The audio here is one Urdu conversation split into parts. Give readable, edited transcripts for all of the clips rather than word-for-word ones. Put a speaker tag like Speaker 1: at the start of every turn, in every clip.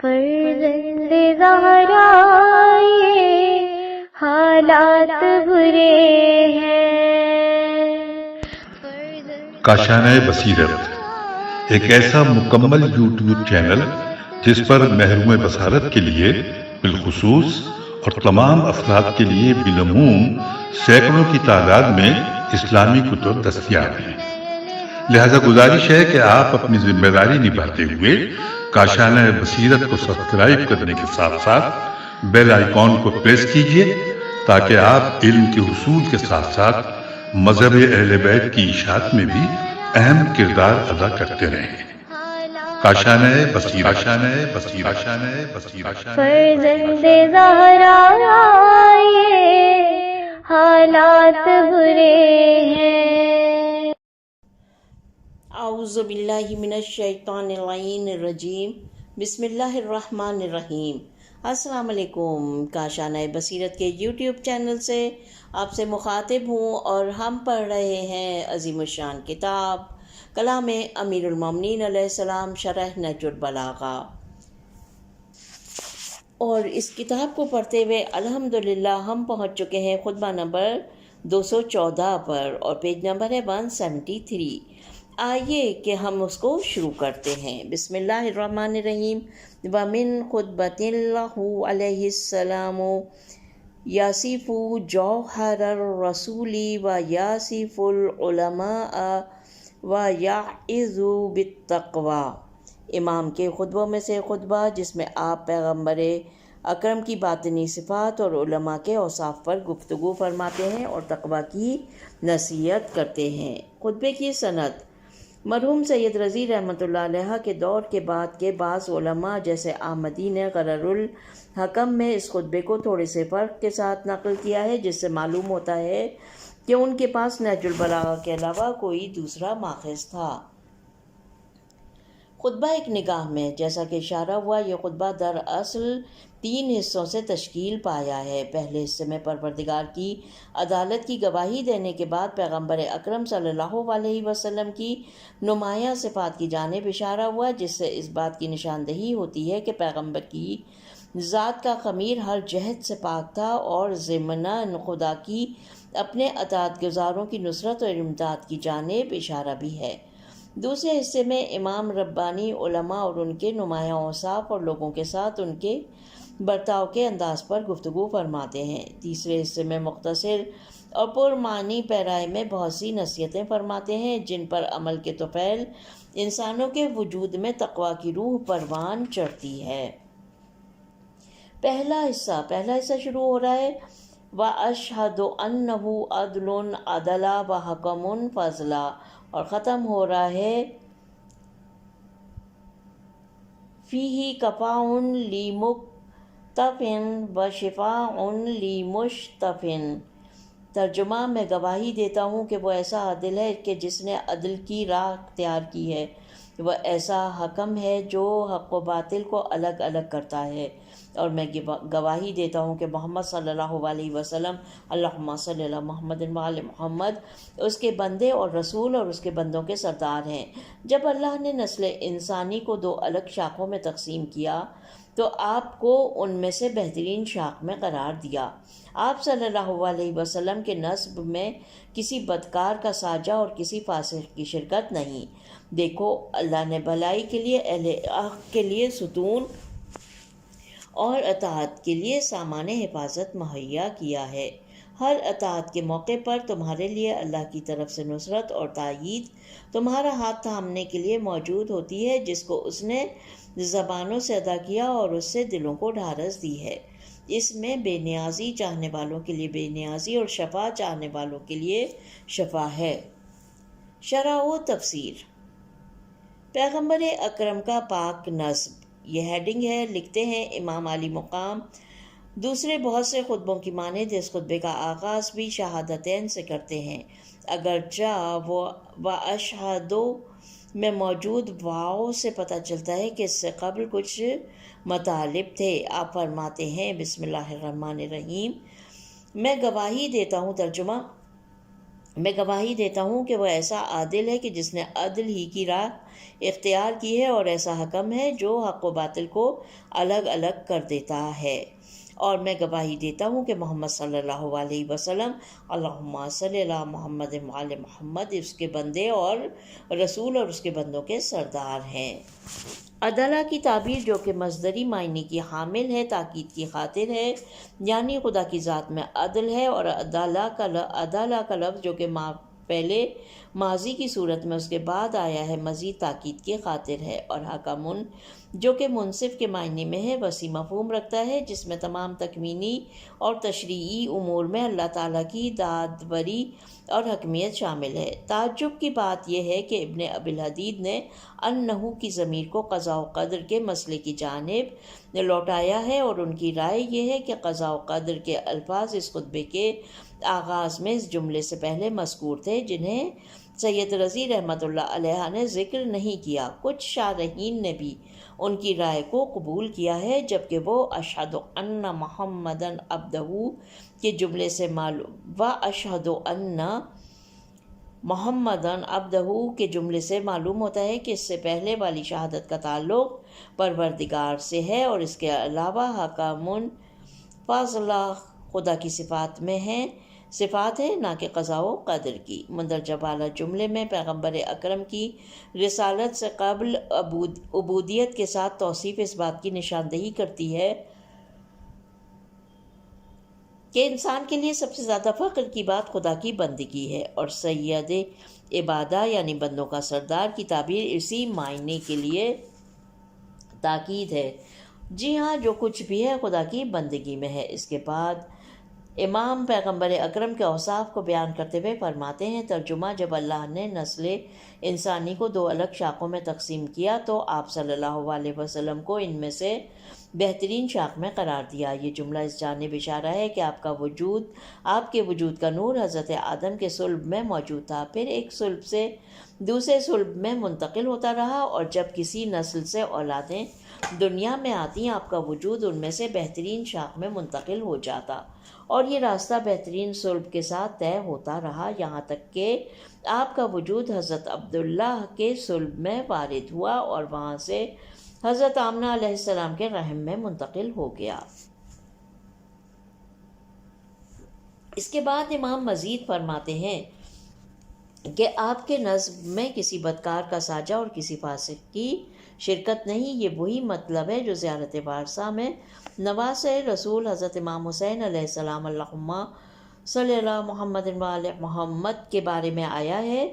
Speaker 1: فرزند زہرا یہ حالات برے ہیں۔
Speaker 2: کاشانۂ بصیرت ایک ایسا مکمل یوٹیوب چینل جس پر محروم بصارت کے لیے بالخصوص اور تمام افراد کے لیے بالعموم سینکڑوں کی تعداد میں اسلامی کتب دستیاب ہیں۔ لہذا گزارش ہے کہ آپ اپنی ذمہ داری نبھاتے ہوئے کاشانۂ بصیرت کو سبسکرائب کرنے کے ساتھ ساتھ بیل آئیکن کو پریس کیجیے تاکہ آپ علم کے حصول کے ساتھ ساتھ مذہب اہل بیت کی اشاعت میں بھی اہم کردار ادا کرتے رہیں۔ کاشانۂ بصیرت، کاشانۂ بصیرت، کاشانۂ بصیرت۔
Speaker 1: فرزند زہرا یہ حالات برے ہیں۔
Speaker 3: اعوذ باللہ من الشیطان اللعین الرجیم، بسم اللہ الرحمن الرحیم۔ السلام علیکم۔ کاشانۂ بصیرت کے یوٹیوب چینل سے آپ سے مخاطب ہوں اور ہم پڑھ رہے ہیں عظیم الشان کتاب کلام امیر المومنین علیہ السلام شرح نہج البلاغہ، اور اس کتاب کو پڑھتے ہوئے الحمدللہ ہم پہنچ چکے ہیں خطبہ نمبر 214 پر، اور پیج نمبر ہے 173۔ آئیے کہ ہم اس کو شروع کرتے ہیں۔ بسم اللہ الرحمن الرحیم۔ وَمِن خُطْبَةٍ لَهُ علیہ السلام یاسف جوہر الرسول ویاسف العلماء ویعظ بالتقوی۔ امام کے خطبوں میں سے خطبہ جس میں آپ پیغمبر اکرم کی باطنی صفات اور علماء کے اوصاف پر گفتگو فرماتے ہیں اور تقوی کی نصیحت کرتے ہیں۔ خطبے کی سند: مرحوم سید رضی رحمۃ اللہ علیہ کے دور کے بعد کے بعض علماء جیسے احمدی نے غرر الحکم میں اس خطبے کو تھوڑے سے فرق کے ساتھ نقل کیا ہے، جس سے معلوم ہوتا ہے کہ ان کے پاس نہج البلاغہ کے علاوہ کوئی دوسرا ماخذ تھا۔ خطبہ ایک نگاہ میں، جیسا کہ اشارہ ہوا، یہ خطبہ دراصل 3 حصوں سے تشکیل پایا ہے۔ پہلے حصے میں پروردگار کی عدالت کی گواہی دینے کے بعد پیغمبر اکرم صلی اللہ علیہ وسلم کی نمایاں صفات کی جانب اشارہ ہوا، جس سے اس بات کی نشاندہی ہوتی ہے کہ پیغمبر کی ذات کا خمیر ہر جہت سے پاک تھا، اور ضمناً خدا کی اپنے اطاعت گزاروں کی نصرت اور امداد کی جانب اشارہ بھی ہے۔ دوسرے حصے میں امام ربانی علماء اور ان کے نمایاں اوصاف اور لوگوں کے ساتھ ان کے برتاؤ کے انداز پر گفتگو فرماتے ہیں۔ تیسرے حصے میں مختصر اور پرمعنی پیرائے میں بہت سی نصیحتیں فرماتے ہیں، جن پر عمل کے طفیل انسانوں کے وجود میں تقوی کی روح پروان چڑھتی ہے۔ پہلا حصہ شروع ہو رہا ہے وَأَشْهَدُ أَنَّهُ عَدْلٌ عَدَلَ وَحَكَمٌ فَضْلًا، اور ختم ہو رہا ہے فِيهِ كَفَاءٌ لِمُكْتَفٍ وَشِفَاءٌ لِمُشْتَفٍ۔ ترجمہ: میں گواہی دیتا ہوں کہ وہ ایسا عادل ہے کہ جس نے عدل کی راہ اختیار کی ہے، وہ ایسا حکم ہے جو حق و باطل کو الگ الگ کرتا ہے، اور میں گواہی دیتا ہوں کہ محمد صلی اللہ علیہ وسلم، اللہم صلی علی محمد وعلی محمد، اس کے بندے اور رسول اور اس کے بندوں کے سردار ہیں۔ جب اللہ نے نسل انسانی کو 2 الگ شاخوں میں تقسیم کیا تو آپ کو ان میں سے بہترین شاخ میں قرار دیا۔ آپ صلی اللہ علیہ وسلم کے نسب میں کسی بدکار کا ساجہ اور کسی فاسق کی شرکت نہیں۔ دیکھو، اللہ نے بھلائی کے لیے اہل حق کے لیے ستون اور اطاعت کے لیے سامان حفاظت مہیا کیا ہے۔ ہر اطاعت کے موقع پر تمہارے لیے اللہ کی طرف سے نصرت اور تائید تمہارا ہاتھ تھامنے کے لیے موجود ہوتی ہے، جس کو اس نے زبانوں سے ادا کیا اور اس سے دلوں کو ڈھارس دی ہے۔ اس میں بے نیازی چاہنے والوں کے لیے بے نیازی اور شفا چاہنے والوں کے لیے شفا ہے۔ شرح و تفسیر: پیغمبر اکرم کا پاک نسب، یہ ہیڈنگ ہے۔ لکھتے ہیں امام علی مقام دوسرے بہت سے خطبوں کی مانند اس خطبے کا آغاز بھی شہادتین سے کرتے ہیں، اگرچہ وہ وَأَشْهَدُ میں موجود واو سے پتہ چلتا ہے کہ اس سے قبل کچھ مطالب تھے۔ آپ فرماتے ہیں بسم اللہ الرحمن الرحیم، میں گواہی دیتا ہوں۔ ترجمہ: میں گواہی دیتا ہوں کہ وہ ایسا عادل ہے کہ جس نے عدل ہی کی راہ اختیار کی ہے، اور ایسا حکم ہے جو حق و باطل کو الگ الگ کر دیتا ہے۔ اور میں گواہی دیتا ہوں کہ محمد صلی اللہ علیہ وسلم، اللہم صلی اللہ محمد وعلی محمد، اس کے بندے اور رسول اور اس کے بندوں کے سردار ہیں۔ عدالہ کی تعبیر جو کہ مصدری معنی کی حامل ہے، تاکید کی خاطر ہے، یعنی خدا کی ذات میں عدل ہے، اور عدالہ کا لفظ جو کہ پہلے ماضی کی صورت میں اس کے بعد آیا ہے، مزید تاکید کی خاطر ہے، اور حکمن جو کہ منصف کے معنی میں ہے، وسیع مفہوم رکھتا ہے، جس میں تمام تکوینی اور تشریعی امور میں اللہ تعالیٰ کی دادوری اور حکمیت شامل ہے۔ تعجب کی بات یہ ہے کہ ابن ابی الحدید نے انہو کی ضمیر کو قضاء و قدر کے مسئلے کی جانب لوٹایا ہے، اور ان کی رائے یہ ہے کہ قضاء و قدر کے الفاظ اس خطبے کے آغاز میں اس جملے سے پہلے مذکور تھے، جنہیں سید رضی رحمۃ اللہ علیہ نے ذکر نہیں کیا۔ کچھ شارحین نے بھی ان کی رائے کو قبول کیا ہے، جبکہ وہ اشہد ان محمدن عبدہ کے جملے سے معلوم اشہد ان محمدن عبدہ کے جملے سے معلوم ہوتا ہے کہ اس سے پہلے والی شہادت کا تعلق پروردگار سے ہے، اور اس کے علاوہ حکمن فاضلہ خدا کی صفات ہے، نہ کہ قضاء و قدر کی۔ مندرجہ بالا جملے میں پیغمبر اکرم کی رسالت سے قبل عبودیت کے ساتھ توصیف اس بات کی نشاندہی کرتی ہے کہ انسان کے لیے سب سے زیادہ فخر کی بات خدا کی بندگی ہے، اور سید عبادہ یعنی بندوں کا سردار کی تعبیر اسی معنی کے لیے تاکید ہے۔ جی ہاں، جو کچھ بھی ہے خدا کی بندگی میں ہے۔ اس کے بعد امام پیغمبر اکرم کے اوصاف کو بیان کرتے ہوئے فرماتے ہیں، ترجمہ: جب اللہ نے نسل انسانی کو دو الگ شاخوں میں تقسیم کیا تو آپ صلی اللہ علیہ وسلم کو ان میں سے بہترین شاخ میں قرار دیا۔ یہ جملہ اس جانب اشارہ ہے کہ آپ کے وجود کا نور حضرت آدم کے صلب میں موجود تھا، پھر ایک صلب سے دوسرے صلب میں منتقل ہوتا رہا، اور جب کسی نسل سے اولادیں دنیا میں آتی آپ کا وجود ان میں سے بہترین شاخ میں منتقل ہو جاتا، اور یہ راستہ بہترین صلب کے ساتھ طے ہوتا رہا، یہاں تک کہ آپ کا وجود حضرت عبداللہ کے صلب میں وارد ہوا، اور وہاں سے حضرت آمنہ علیہ السلام کے رحم میں منتقل ہو گیا۔ اس کے بعد امام مزید فرماتے ہیں کہ آپ کے نظم میں کسی بدکار کا ساجہ اور کسی فاسق کی شرکت نہیں۔ یہ وہی مطلب ہے جو زیارت وارثہ میں نواز رسول حضرت امام حسین علیہ السلام اللہم صلی اللہ محمد وعلی محمد کے بارے میں آیا ہے۔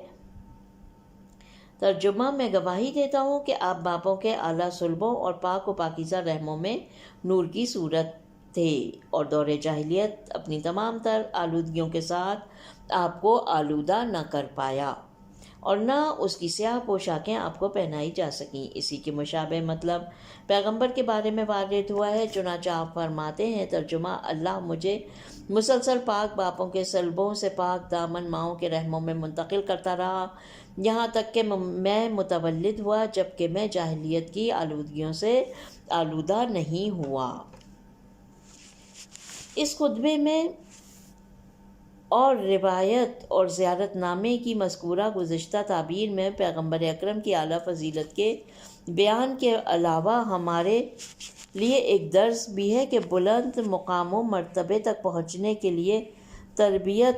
Speaker 3: ترجمہ: میں گواہی دیتا ہوں کہ آپ باپوں کے اعلیٰ صلبوں اور پاک و پاکیزہ رحموں میں نور کی صورت تھے، اور دور جاہلیت اپنی تمام تر آلودگیوں کے ساتھ آپ کو آلودہ نہ کر پایا، اور نہ اس کی سیاہ پوشاکیں آپ کو پہنائی جا سکیں۔ اسی کے مشابہ مطلب پیغمبر کے بارے میں وارد ہوا ہے، چنانچہ آپ فرماتے ہیں، ترجمہ: اللہ مجھے مسلسل پاک باپوں کے صلبوں سے پاک دامن ماؤں کے رحموں میں منتقل کرتا رہا، یہاں تک کہ میں متولد ہوا، جبکہ میں جاہلیت کی آلودگیوں سے آلودہ نہیں ہوا۔ اس خطبے میں اور روایت اور زیارت نامے کی مذکورہ گزشتہ تعبیر میں پیغمبر اکرم کی اعلیٰ فضیلت کے بیان کے علاوہ ہمارے لیے ایک درس بھی ہے کہ بلند مقام و مرتبے تک پہنچنے کے لیے تربیت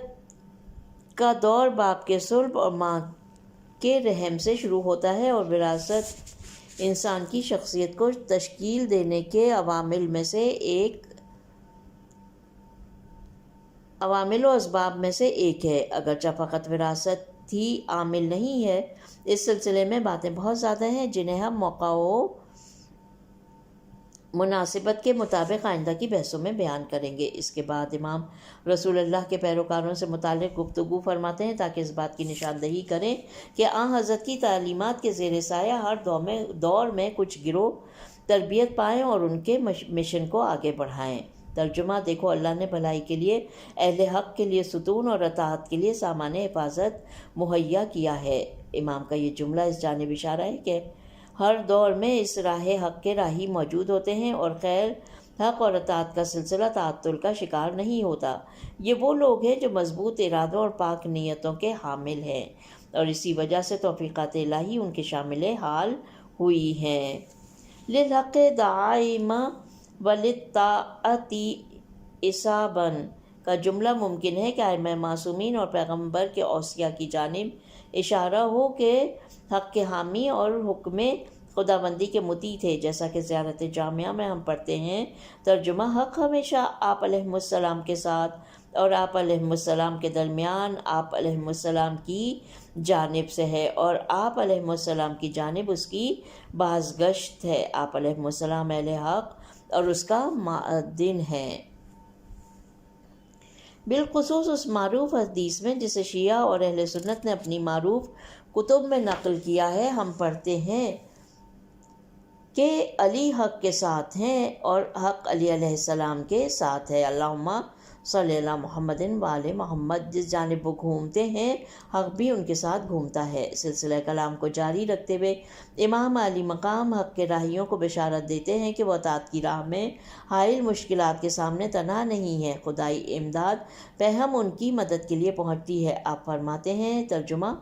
Speaker 3: کا دور باپ کے صلب اور ماں کے رحم سے شروع ہوتا ہے، اور وراثت انسان کی شخصیت کو تشکیل دینے کے عوامل و اسباب میں سے ایک ہے۔ اگرچہ فقط وراثت ہی عامل نہیں ہے، اس سلسلے میں باتیں بہت زیادہ ہیں جنہیں ہم موقع و مناسبت کے مطابق آئندہ کی بحثوں میں بیان کریں گے۔ اس کے بعد امام رسول اللہ کے پیروکاروں سے متعلق گفتگو فرماتے ہیں تاکہ اس بات کی نشاندہی کریں کہ آن حضرت کی تعلیمات کے زیر سایہ ہر دور میں کچھ گروہ تربیت پائیں اور ان کے مشن کو آگے بڑھائیں۔ ترجمہ: دیکھو، اللہ نے بھلائی کے لیے اہل حق کے لیے ستون اور اطاعت کے لیے سامان حفاظت مہیا کیا ہے۔ امام کا یہ جملہ اس جانب اشارہ ہے کہ ہر دور میں اس راہ حق کے راہی موجود ہوتے ہیں، اور خیر حق اور اطاعت کا سلسلہ تعطل کا شکار نہیں ہوتا۔ یہ وہ لوگ ہیں جو مضبوط ارادوں اور پاک نیتوں کے حامل ہیں، اور اسی وجہ سے توفیقات الہی ان کے شامل حال ہوئی ہیں۔ للحق دعائم وللطاعت اصابا کا جملہ ممکن ہے کہ ائمہ معصومین اور پیغمبر کے اوصیاء کی جانب اشارہ ہو کہ حق کے حامی اور حکم خداوندی کے مطیع تھے، جیسا کہ زیارت جامعہ میں ہم پڑھتے ہیں۔ ترجمہ: حق ہمیشہ آپ علیہ السلام کے ساتھ اور آپ علیہ السلام کے درمیان آپ علیہ السلام کی جانب سے ہے، اور آپ علیہ السلام کی جانب اس کی بازگشت ہے۔ آپ علیہ السلام اہل حق اور اس کا معدن ہے۔ بالخصوص اس معروف حدیث میں جسے شیعہ اور اہل سنت نے اپنی معروف کتب میں نقل کیا ہے، ہم پڑھتے ہیں کہ علی حق کے ساتھ ہیں اور حق علی علیہ السلام کے ساتھ ہے۔ اللہم صلی اللہ محمد وآل محمد، جس جانب وہ گھومتے ہیں حق بھی ان کے ساتھ گھومتا ہے۔ سلسلہ کلام کو جاری رکھتے ہوئے امام علی مقام حق کے راہیوں کو بشارت دیتے ہیں کہ وہ اطاعت کی راہ میں حائل مشکلات کے سامنے تنہا نہیں ہے، خدائی امداد پہم ان کی مدد کے لیے پہنچتی ہے۔ آپ فرماتے ہیں، ترجمہ: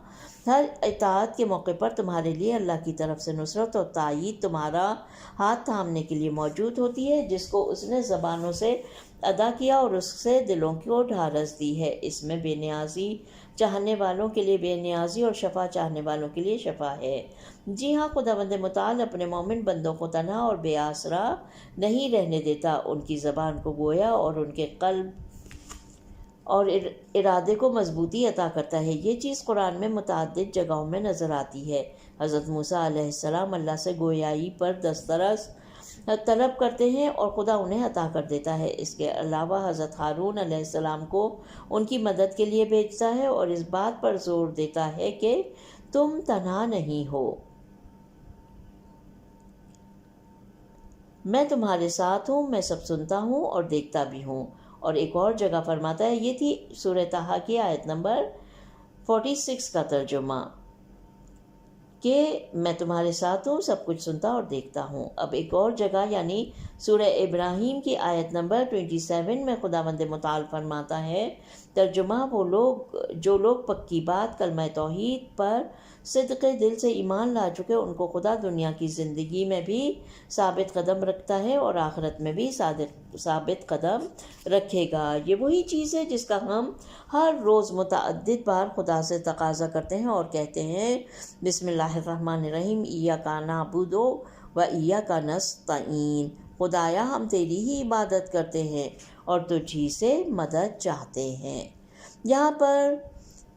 Speaker 3: ہر اطاعت کے موقع پر تمہارے لیے اللہ کی طرف سے نصرت اور تائید تمہارا ہاتھ تھامنے کے لیے موجود ہوتی ہے، جس کو اس نے زبانوں سے ادا کیا اور اس سے دلوں کو ڈھارس دی ہے۔ اس میں بے نیازی چاہنے والوں کے لیے بے نیازی اور شفا چاہنے والوں کے لیے شفا ہے۔ جی ہاں، خداوند متعال اپنے مومن بندوں کو تنہا اور بے آسرا نہیں رہنے دیتا، ان کی زبان کو گویا اور ان کے قلب اور ارادے کو مضبوطی عطا کرتا ہے۔ یہ چیز قرآن میں متعدد جگہوں میں نظر آتی ہے۔ حضرت موسیٰ علیہ السلام اللہ سے گویائی پر دسترس طلب کرتے ہیں اور خدا انہیں عطا کر دیتا ہے۔ اس کے علاوہ حضرت ہارون علیہ السلام کو ان کی مدد کے لیے بھیجتا ہے اور اس بات پر زور دیتا ہے کہ تم تنہا نہیں ہو، میں تمہارے ساتھ ہوں، میں سب سنتا ہوں اور دیکھتا بھی ہوں۔ اور ایک اور جگہ فرماتا ہے، یہ تھی سورہ طٰہٰ کی آیت نمبر 46 کا ترجمہ، کہ میں تمہارے ساتھ ہوں، سب کچھ سنتا اور دیکھتا ہوں۔ اب ایک اور جگہ یعنی سورہ ابراہیم کی آیت نمبر 27 میں خداوند متعال فرماتا ہے، ترجمہ: وہ لوگ جو لوگ پکی بات کلمہ توحید پر صدق دل سے ایمان لا چکے، ان کو خدا دنیا کی زندگی میں بھی ثابت قدم رکھتا ہے اور آخرت میں بھی ثابت قدم رکھے گا۔ یہ وہی چیز ہے جس کا ہم ہر روز متعدد بار خدا سے تقاضا کرتے ہیں اور کہتے ہیں، بسم اللہ الرحمن الرحیم، ایاک نعبد و ایاک نستعین، خدایا ہم تیری ہی عبادت کرتے ہیں اور تجھی سے مدد چاہتے ہیں۔ یہاں پر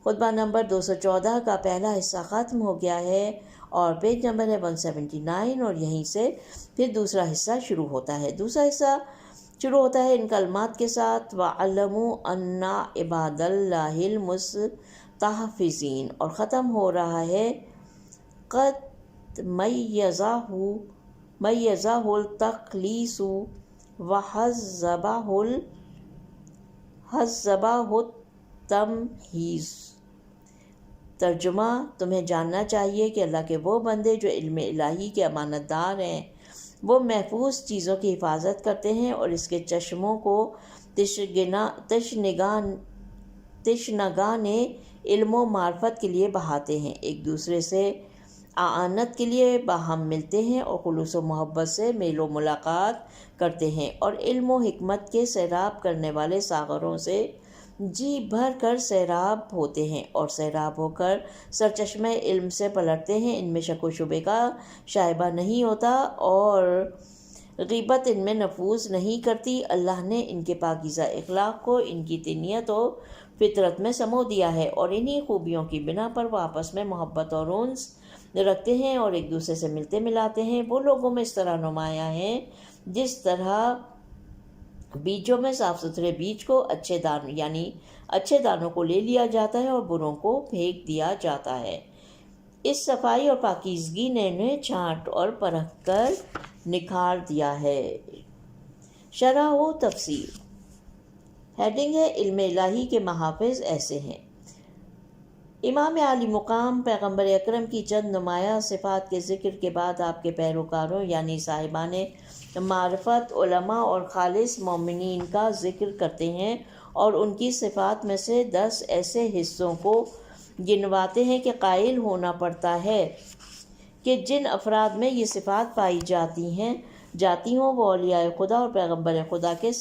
Speaker 3: خطبہ نمبر 214 کا پہلا حصہ ختم ہو گیا ہے اور پیج نمبر ہے 179، اور یہیں سے پھر دوسرا حصہ شروع ہوتا ہے۔ دوسرا حصہ شروع ہوتا ہے ان کلمات کے ساتھ، وَعَلَّمُوا أَنَّ عِبَادَ اللَّهِ الْمُسْتَحْفِظِينَ، اور ختم ہو رہا ہے، قَدْ مَيَّزَهُ التَّخْلِيصُ وَحَذَّبَهُ التَّمْحِيصُ۔ ترجمہ: تمہیں جاننا چاہیے کہ اللہ کے وہ بندے جو علم الہی کے امانت دار ہیں، وہ محفوظ چیزوں کی حفاظت کرتے ہیں اور اس کے چشموں کو تشنگان علم و معرفت کے لیے بہاتے ہیں، ایک دوسرے سے اعانت کے لیے باہم ملتے ہیں اور خلوص و محبت سے میل و ملاقات کرتے ہیں، اور علم و حکمت کے سیراب کرنے والے ساغروں سے جی بھر کر سیراب ہوتے ہیں اور سیراب ہو کر سرچشمہ علم سے پلٹتے ہیں۔ ان میں شک و شبے کا شائبہ نہیں ہوتا اور غیبت ان میں نفوذ نہیں کرتی۔ اللہ نے ان کے پاکیزہ اخلاق کو ان کی طینیت و فطرت میں سمو دیا ہے، اور انہی خوبیوں کی بنا پر وہ آپس میں محبت اور انس رکھتے ہیں اور ایک دوسرے سے ملتے ملاتے ہیں۔ وہ لوگوں میں اس طرح نمایاں ہیں جس طرح بیجوں میں صاف ستھرے بیج کو اچھے دانوں کو لے لیا جاتا ہے اور بروں کو پھینک دیا جاتا ہے۔ اس صفائی اور پاکیزگی نے انہیں چھانٹ اور پرکھ کر نکھار دیا ہے۔ شرح و تفسیر۔ ہیڈنگ ہے، علم الہی کے محافظ ایسے ہیں۔ امام عالی مقام پیغمبر اکرم کی چند نمایاں صفات کے ذکر کے بعد آپ کے پیروکاروں یعنی صاحبان معرفت، علماء اور خالص مومنین کا ذکر کرتے ہیں اور ان کی صفات میں سے 10 ایسے حصوں کو گنواتے ہیں کہ قائل ہونا پڑتا ہے کہ جن افراد میں یہ صفات پائی جاتی ہوں وہ اولیاء خدا اور پیغمبر خدا کے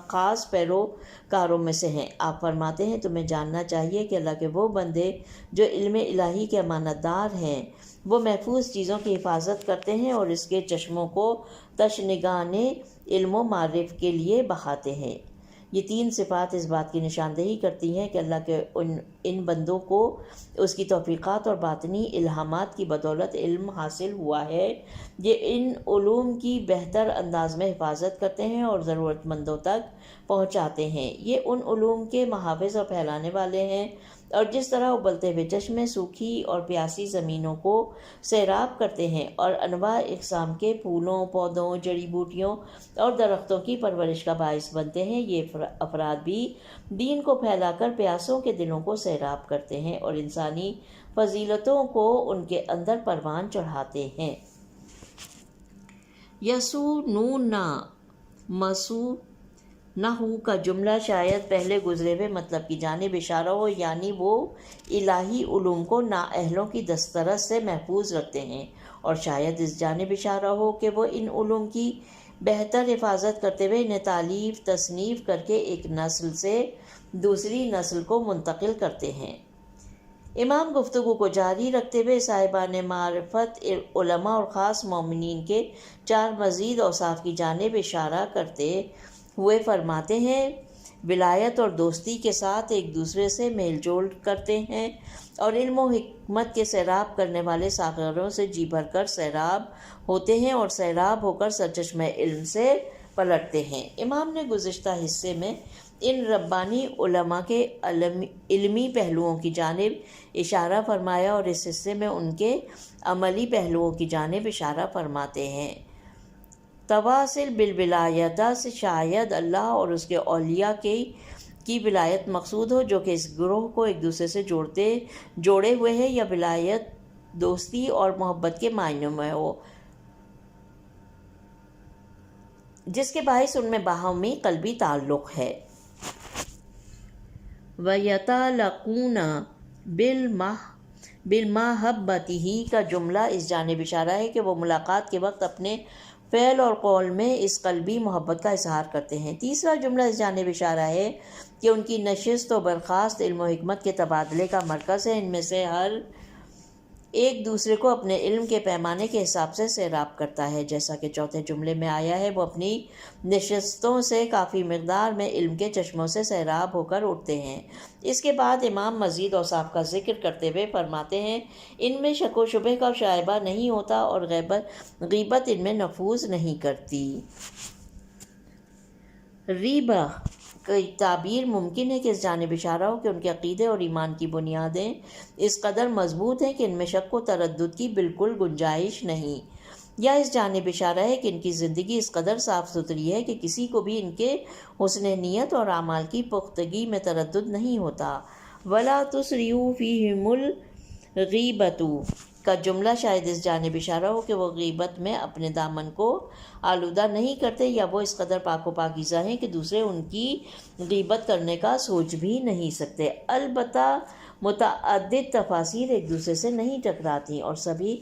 Speaker 3: خاص پیروکاروں میں سے ہیں۔ آپ فرماتے ہیں تمہیں جاننا چاہیے کہ اللہ کے وہ بندے جو علم الہی کے امانت دار ہیں وہ محفوظ چیزوں کی حفاظت کرتے ہیں اور اس کے چشموں کو تشنگان علم و معرف کے لیے بہاتے ہیں۔ یہ 3 صفات اس بات کی نشاندہی کرتی ہیں کہ اللہ کے ان بندوں کو اس کی توفیقات اور باطنی الہامات کی بدولت علم حاصل ہوا ہے۔ یہ ان علوم کی بہتر انداز میں حفاظت کرتے ہیں اور ضرورت مندوں تک پہنچاتے ہیں۔ یہ ان علوم کے محافظ اور پھیلانے والے ہیں، اور جس طرح ابلتے ہوئے چشمے سوکھی اور پیاسی زمینوں کو سیراب کرتے ہیں اور انواع اقسام کے پھولوں، پودوں، جڑی بوٹیوں اور درختوں کی پرورش کا باعث بنتے ہیں، یہ افراد بھی دین کو پھیلا کر پیاسوں کے دلوں کو سیراب کرتے ہیں اور انسانی فضیلتوں کو ان کے اندر پروان چڑھاتے ہیں۔ یسونونا مسو نحو کا جملہ شاید پہلے گزرے ہوئے مطلب کی جانب اشارہ ہو، یعنی وہ الہی علوم کو نااہلوں کی دسترس سے محفوظ رکھتے ہیں، اور شاید اس جانب اشارہ ہو کہ وہ ان علوم کی بہتر حفاظت کرتے ہوئے انہیں تالیف تصنیف کر کے ایک نسل سے دوسری نسل کو منتقل کرتے ہیں۔ امام گفتگو کو جاری رکھتے ہوئے صاحبان معرفت، علماء اور خاص مومنین کے 4 مزید اوصاف کی جانب اشارہ کرتے ہوئے فرماتے ہیں ولایت اور دوستی کے ساتھ ایک دوسرے سے میل جول کرتے ہیں اور علم و حکمت کے سیراب کرنے والے ساغروں سے جی بھر کر سیراب ہوتے ہیں اور سیراب ہو کر سرچشمہ علم سے پلٹتے ہیں۔ امام نے گزشتہ حصے میں ان ربانی علماء کے علمی پہلوؤں کی جانب اشارہ فرمایا اور اس حصے میں ان کے عملی پہلوؤں کی جانب اشارہ فرماتے ہیں۔ تواصل بالولایتہ سے شاید اللہ اور اس کے اولیاء کی ولایت مقصود ہو جو کہ اس گروہ کو ایک دوسرے سے جوڑے ہوئے ہے، یا ولایت دوستی اور محبت کے معنوں میں ہو جس کے باعث ان میں باہمی قلبی تعلق ہے۔ وَيَتَعَلَّقُونَ بِالْمَحَبَّتِهِ کا جملہ اس جانب اشارہ ہے کہ وہ ملاقات کے وقت اپنے فعل اور قول میں اس قلبی محبت کا اظہار کرتے ہیں۔ تیسرا جملہ اس جانب اشارہ ہے کہ ان کی نشست و برخاست علم و حکمت کے تبادلے کا مرکز ہے، ان میں سے ہر ایک دوسرے کو اپنے علم کے پیمانے کے حساب سے سیراب کرتا ہے، جیسا کہ چوتھے جملے میں آیا ہے وہ اپنی نشستوں سے کافی مقدار میں علم کے چشموں سے سیراب ہو کر اٹھتے ہیں۔ اس کے بعد امام مزید اوصاف کا ذکر کرتے ہوئے فرماتے ہیں ان میں شک و شبہ کا شائبہ نہیں ہوتا اور غیبت ان میں نفوذ نہیں کرتی۔ ریبہ کی تعبیر ممکن ہے کہ اس جانب اشارہ ہو کہ ان کے عقیدے اور ایمان کی بنیادیں اس قدر مضبوط ہیں کہ ان میں شک و تردد کی بالکل گنجائش نہیں، یا اس جانب اشارہ ہے کہ ان کی زندگی اس قدر صاف ستھری ہے کہ کسی کو بھی ان کے حسن نیت اور اعمال کی پختگی میں تردد نہیں ہوتا۔ وَلَا تُسْرِعُوا فِيهِمُ الْغِیبَةُ کا جملہ شاید اس جانب اشارہ ہو کہ وہ غیبت میں اپنے دامن کو آلودہ نہیں کرتے، یا وہ اس قدر پاک و پاکیزہ ہیں کہ دوسرے ان کی غیبت کرنے کا سوچ بھی نہیں سکتے۔ البتہ متعدد تفاسیر ایک دوسرے سے نہیں ٹکراتی اور سبھی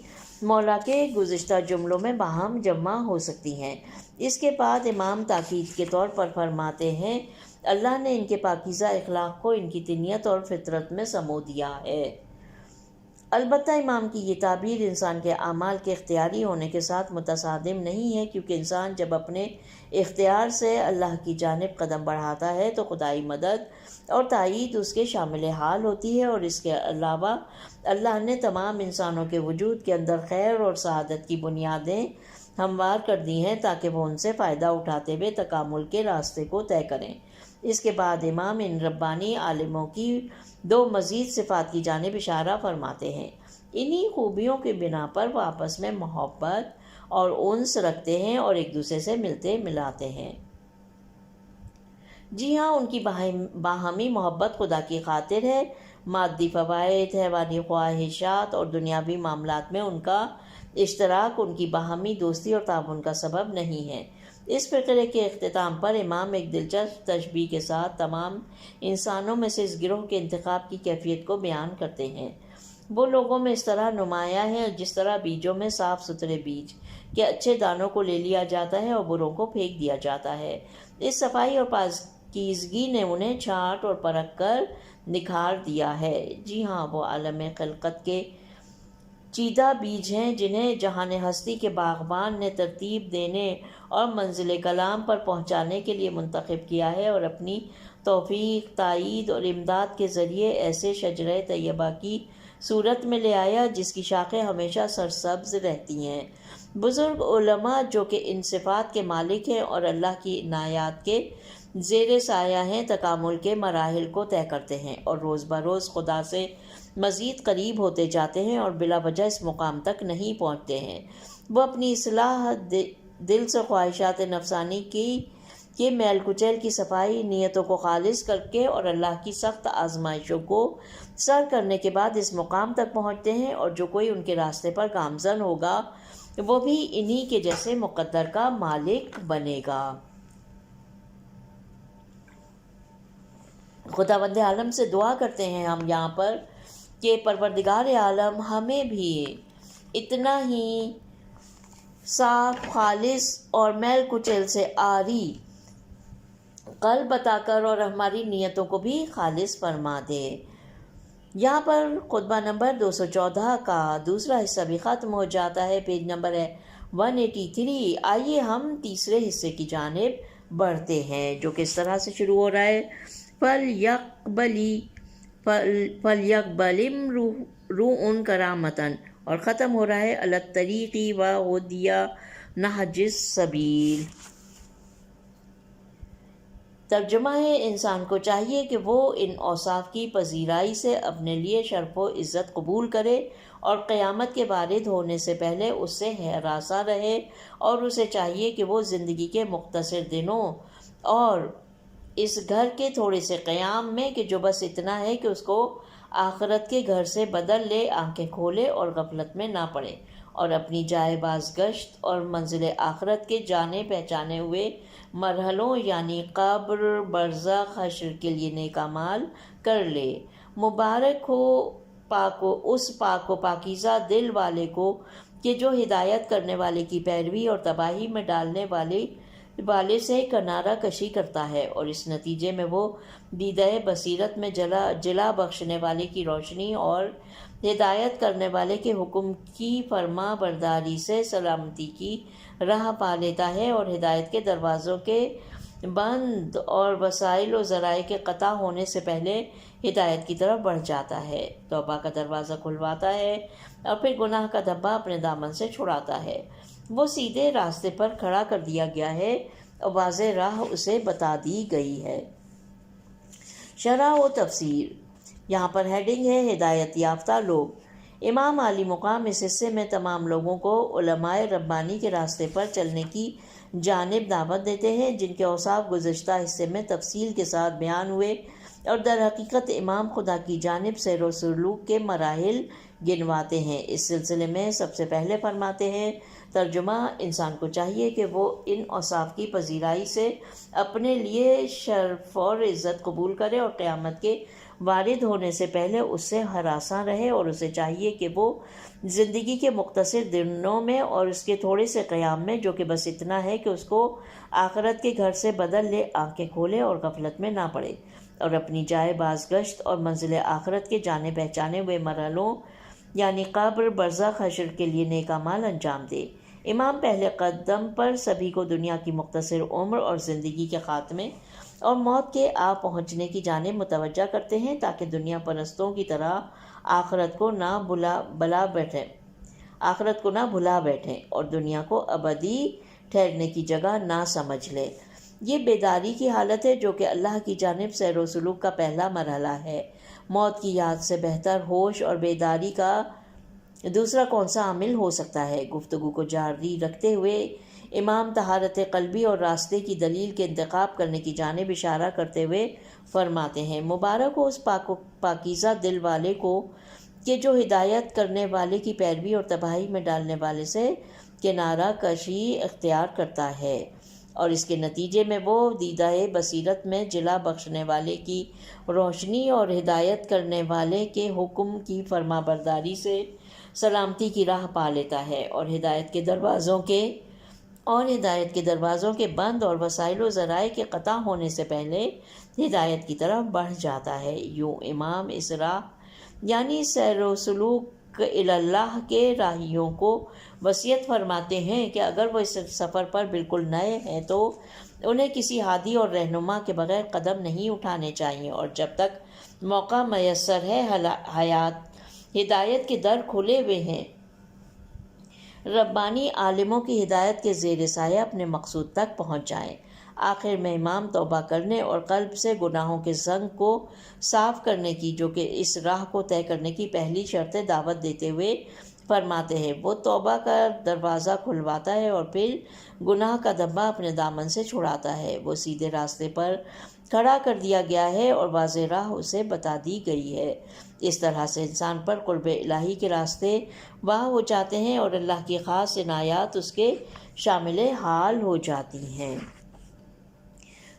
Speaker 3: مولا کے گزشتہ جملوں میں باہم جمع ہو سکتی ہیں۔ اس کے بعد امام تاکید کے طور پر فرماتے ہیں اللہ نے ان کے پاکیزہ اخلاق کو ان کی طینیت اور فطرت میں سمو دیا ہے۔ البتہ امام کی یہ تعبیر انسان کے اعمال کے اختیاری ہونے کے ساتھ متصادم نہیں ہے، کیونکہ انسان جب اپنے اختیار سے اللہ کی جانب قدم بڑھاتا ہے تو خدائی مدد اور تائید اس کے شامل حال ہوتی ہے، اور اس کے علاوہ اللہ نے تمام انسانوں کے وجود کے اندر خیر اور سعادت کی بنیادیں ہموار کر دی ہیں تاکہ وہ ان سے فائدہ اٹھاتے ہوئے تکامل کے راستے کو طے کریں۔ اس کے بعد امام ان ربانی عالموں کی 2 مزید صفات کی جانب اشارہ فرماتے ہیں۔ انہی خوبیوں کی بنا پر وہ آپس میں محبت اور انس رکھتے ہیں اور ایک دوسرے سے ملتے ملاتے ہیں۔ جی ہاں، ان کی باہمی محبت خدا کی خاطر ہے، مادی فوائد، حیوانی خواہشات اور دنیاوی معاملات میں ان کا اشتراک ان کی باہمی دوستی اور تعاون کا سبب نہیں ہے۔ اس فقرے کے اختتام پر امام ایک دلچسپ تشبیہ کے ساتھ تمام انسانوں میں سے اس گروہ کے انتخاب کی کیفیت کو بیان کرتے ہیں۔ وہ لوگوں میں اس طرح نمایاں ہے جس طرح بیجوں میں صاف ستھرے بیج کے اچھے دانوں کو لے لیا جاتا ہے اور بروں کو پھینک دیا جاتا ہے۔ اس صفائی اور پاکیزگی نے انہیں چھانٹ اور پرکھ کر نکھار دیا ہے۔ جی ہاں، وہ عالم خلقت کے چیدہ بیج ہیں جنہیں جہان ہستی کے باغبان نے ترتیب دینے اور منزل کلام پر پہنچانے کے لیے منتخب کیا ہے، اور اپنی توفیق، تائید اور امداد کے ذریعے ایسے شجرہ طیبہ کی صورت میں لے آیا جس کی شاخیں ہمیشہ سرسبز رہتی ہیں۔ بزرگ علماء جو کہ ان صفات کے مالک ہیں اور اللہ کی عنایات کے زیر سایہ ہیں، تکامل کے مراحل کو طے کرتے ہیں اور روز بروز خدا سے مزید قریب ہوتے جاتے ہیں اور بلا وجہ اس مقام تک نہیں پہنچتے ہیں۔ وہ اپنی اصلاح، دل سے خواہشات نفسانی کی میل کچیل کی صفائی، نیتوں کو خالص کر کے اور اللہ کی سخت آزمائشوں کو سر کرنے کے بعد اس مقام تک پہنچتے ہیں، اور جو کوئی ان کے راستے پر گامزن ہوگا وہ بھی انہی کے جیسے مقدر کا مالک بنے گا۔ خداوند عالم سے دعا کرتے ہیں ہم یہاں پر کہ پروردگار عالم ہمیں بھی اتنا ہی صاف، خالص اور میل کچیل سے عاری قلب عطا کر اور ہماری نیتوں کو بھی خالص فرما دے۔ یہاں پر خطبہ نمبر 214 کا دوسرا حصہ بھی ختم ہو جاتا ہے۔ پیج نمبر ہے 183۔ آئیے ہم تیسرے حصے کی جانب بڑھتے ہیں جو کہ اس طرح سے شروع ہو رہا ہے: فَلْيَقْبَلِ امْرُؤٌ کَرَامَةً، اور ختم ہو رہا ہے عَلَى الطَّرِيقِ وَهُدِيَ نَهْجِ السَّبِيلِ۔ ترجمہ ہے: انسان کو چاہیے کہ وہ ان اوصاف کی پذیرائی سے اپنے لیے شرف و عزت قبول کرے اور قیامت کے وارد ہونے سے پہلے اس سے ہراساں رہے، اور اسے چاہیے کہ وہ زندگی کے مختصر دنوں اور اس گھر کے تھوڑے سے قیام میں کہ جو بس اتنا ہے کہ اس کو آخرت کے گھر سے بدل لے، آنکھیں کھولے اور غفلت میں نہ پڑے، اور اپنی جائے بازگشت اور منزل آخرت کے جانے پہچانے ہوئے مرحلوں یعنی قبر، برزخ، حشر کے لیے نیک اعمال کر لے۔ مبارک ہو اس پاک و پاکیزہ دل والے کو کہ جو ہدایت کرنے والے کی پیروی اور تباہی میں ڈالنے والے سے کنارہ کشی کرتا ہے، اور اس نتیجے میں وہ دیدہ بصیرت میں جلا بخشنے والے کی روشنی اور ہدایت کرنے والے کے حکم کی فرما برداری سے سلامتی کی راہ پا لیتا ہے، اور ہدایت کے دروازوں کے بند اور وسائل و ذرائع کے قطع ہونے سے پہلے ہدایت کی طرف بڑھ جاتا ہے، توبہ کا دروازہ کھلواتا ہے اور پھر گناہ کا دھبا اپنے دامن سے چھڑاتا ہے۔ وہ سیدھے راستے پر کھڑا کر دیا گیا ہے اور واضح راہ اسے بتا دی گئی ہے۔ شرح و تفسیر۔ یہاں پر ہیڈنگ ہے: ہدایت یافتہ لوگ۔ امام عالی مقام اس حصے میں تمام لوگوں کو علماء ربانی کے راستے پر چلنے کی جانب دعوت دیتے ہیں جن کے اوصاف گزشتہ حصے میں تفصیل کے ساتھ بیان ہوئے، اور در حقیقت امام خدا کی جانب سیر و سلوک کے مراحل گنواتے ہیں۔ اس سلسلے میں سب سے پہلے فرماتے ہیں: ترجمہ: انسان کو چاہیے کہ وہ ان اوصاف کی پذیرائی سے اپنے لیے شرف اور عزت قبول کرے اور قیامت کے وارد ہونے سے پہلے اس سے ہراساں رہے، اور اسے چاہیے کہ وہ زندگی کے مختصر دنوں میں اور اس کے تھوڑے سے قیام میں جو کہ بس اتنا ہے کہ اس کو آخرت کے گھر سے بدل لے، آنکھیں کھولے اور غفلت میں نہ پڑے، اور اپنی جائے بازگشت اور منزل آخرت کے جانے پہچانے ہوئے مرحلوں یعنی قبر، برزخ، حشر کے لیے نیک اعمال انجام دے۔ امام پہلے قدم پر سبھی کو دنیا کی مختصر عمر اور زندگی کے خاتمے اور موت کے آ پہنچنے کی جانب متوجہ کرتے ہیں تاکہ دنیا پرستوں کی طرح آخرت کو نہ بھلا بیٹھیں اور دنیا کو ابدی ٹھہرنے کی جگہ نہ سمجھ لے۔ یہ بیداری کی حالت ہے جو کہ اللہ کی جانب سیر و سلوک کا پہلا مرحلہ ہے۔ موت کی یاد سے بہتر ہوش اور بیداری کا دوسرا کون سا عامل ہو سکتا ہے؟ گفتگو کو جاری رکھتے ہوئے امام طہارت قلبی اور راستے کی دلیل کے انتخاب کرنے کی جانب اشارہ کرتے ہوئے فرماتے ہیں، مبارک ہو اس پاکیزہ دل والے کو کہ جو ہدایت کرنے والے کی پیروی اور تباہی میں ڈالنے والے سے کنارہ کشی اختیار کرتا ہے، اور اس کے نتیجے میں وہ دیدہ بصیرت میں جلا بخشنے والے کی روشنی اور ہدایت کرنے والے کے حکم کی فرما برداری سے سلامتی کی راہ پا لیتا ہے، اور ہدایت کے دروازوں کے بند اور وسائل و ذرائع کے قطع ہونے سے پہلے ہدایت کی طرف بڑھ جاتا ہے۔ یوں امام اس راہ یعنی سیر و سلوک اللہ کے راہیوں کو وصیت فرماتے ہیں کہ اگر وہ اس سفر پر بالکل نئے ہیں تو انہیں کسی ہادی اور رہنما کے بغیر قدم نہیں اٹھانے چاہیے، اور جب تک موقع میسر ہے ہدایت کے در کھلے ہوئے ہیں، ربانی عالموں کی ہدایت کے زیر سایہ اپنے مقصود تک پہنچ جائیں۔ آخر میں امام توبہ کرنے اور قلب سے گناہوں کے زنگ کو صاف کرنے کی، جو کہ اس راہ کو طے کرنے کی پہلی شرط دعوت دیتے ہوئے فرماتے ہیں، وہ توبہ کا دروازہ کھلواتا ہے اور پھر گناہ کا دھبا اپنے دامن سے چھڑاتا ہے۔ وہ سیدھے راستے پر کھڑا کر دیا گیا ہے اور واضح راہ اسے بتا دی گئی ہے۔ اس طرح سے انسان پر قرب الہی کے راستے واہ ہو جاتے ہیں اور اللہ کی خاص عنایات اس کے شامل حال ہو جاتی ہیں۔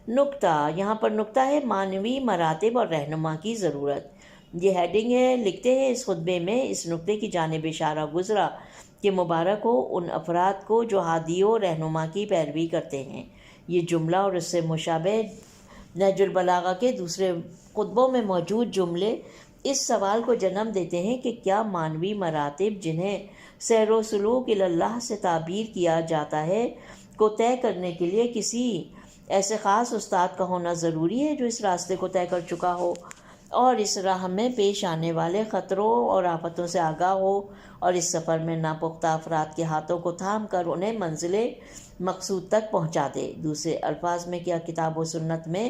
Speaker 3: نکتہ، یہاں پر نکتہ ہے معنوی مراتب اور رہنما کی ضرورت۔ یہ ہیڈنگ ہے۔ لکھتے ہیں اس خطبے میں اس نکتے کی جانب اشارہ گزرا کہ مبارک ہو ان افراد کو جو ہادی و رہنما کی پیروی کرتے ہیں۔ یہ جملہ اور اس سے مشابہ نہج البلاغہ کے دوسرے خطبوں میں موجود جملے اس سوال کو جنم دیتے ہیں کہ کیا معنوی مراتب جنہیں سیر و سلوک اللہ سے تعبیر کیا جاتا ہے کو طے کرنے کے لیے کسی ایسے خاص استاد کا ہونا ضروری ہے جو اس راستے کو طے کر چکا ہو اور اس راہ میں پیش آنے والے خطروں اور آفتوں سے آگاہ ہو اور اس سفر میں ناپختہ افراد کے ہاتھوں کو تھام کر انہیں منزل مقصود تک پہنچا دے۔ دوسرے الفاظ میں کیا کتاب و سنت میں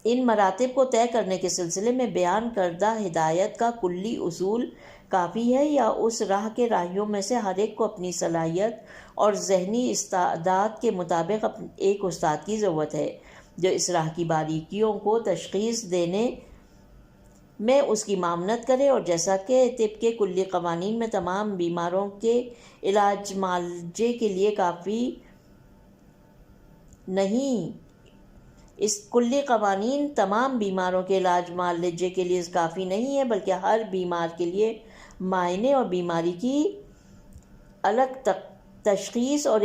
Speaker 3: ان مراتب کو طے کرنے کے سلسلے میں بیان کردہ ہدایت کا کلی اصول کافی ہے، یا اس راہ کے راہیوں میں سے ہر ایک کو اپنی صلاحیت اور ذہنی استعداد کے مطابق ایک استاد کی ضرورت ہے جو اس راہ کی باریکیوں کو تشخیص دینے میں اس کی معاونت کرے، اور جیسا کہ طب کے کلی قوانین میں تمام بیماروں کے علاج معالجے کے لیے کافی نہیں، اس کلی قوانین تمام بیماروں کے علاج معالجے کے لیے کافی نہیں ہے، بلکہ ہر بیمار کے لیے معائنے اور بیماری کی الگ تشخیص اور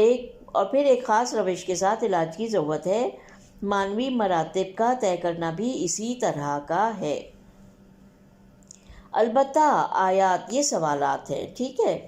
Speaker 3: پھر ایک خاص روش کے ساتھ علاج کی ضرورت ہے۔ معنوی مراتب کا طے کرنا بھی اسی طرح کا ہے۔ البتہ آیات، یہ سوالات ہیں، ٹھیک ہے۔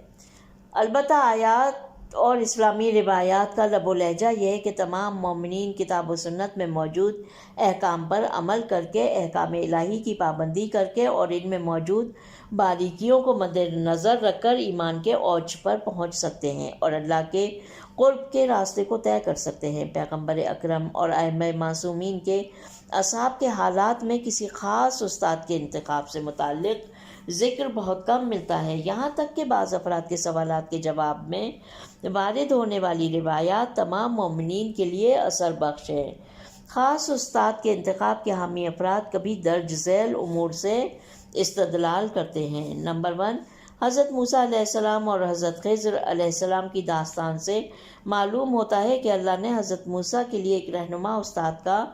Speaker 3: البتہ آیات اور اسلامی روایات کا لب و لہجہ یہ ہے کہ تمام مومنین کتاب و سنت میں موجود احکام پر عمل کر کے، احکام الہی کی پابندی کر کے اور ان میں موجود باریکیوں کو مد نظر رکھ کر ایمان کے اوج پر پہنچ سکتے ہیں اور اللہ کے قرب کے راستے کو طے کر سکتے ہیں۔ پیغمبر اکرم اور ائمہ معصومین کے اصحاب کے حالات میں کسی خاص استاد کے انتخاب سے متعلق ذکر بہت کم ملتا ہے، یہاں تک کہ بعض افراد کے سوالات کے جواب میں وارد ہونے والی روایات تمام مومنین کے لیے اثر بخش ہیں۔ خاص استاد کے انتخاب کے حامی افراد کبھی درج ذیل امور سے استدلال کرتے ہیں۔ نمبر 1، حضرت موسیٰ علیہ السلام اور حضرت خضر علیہ السلام کی داستان سے معلوم ہوتا ہے کہ اللہ نے حضرت موسیٰ کے لیے ایک رہنما استاد کا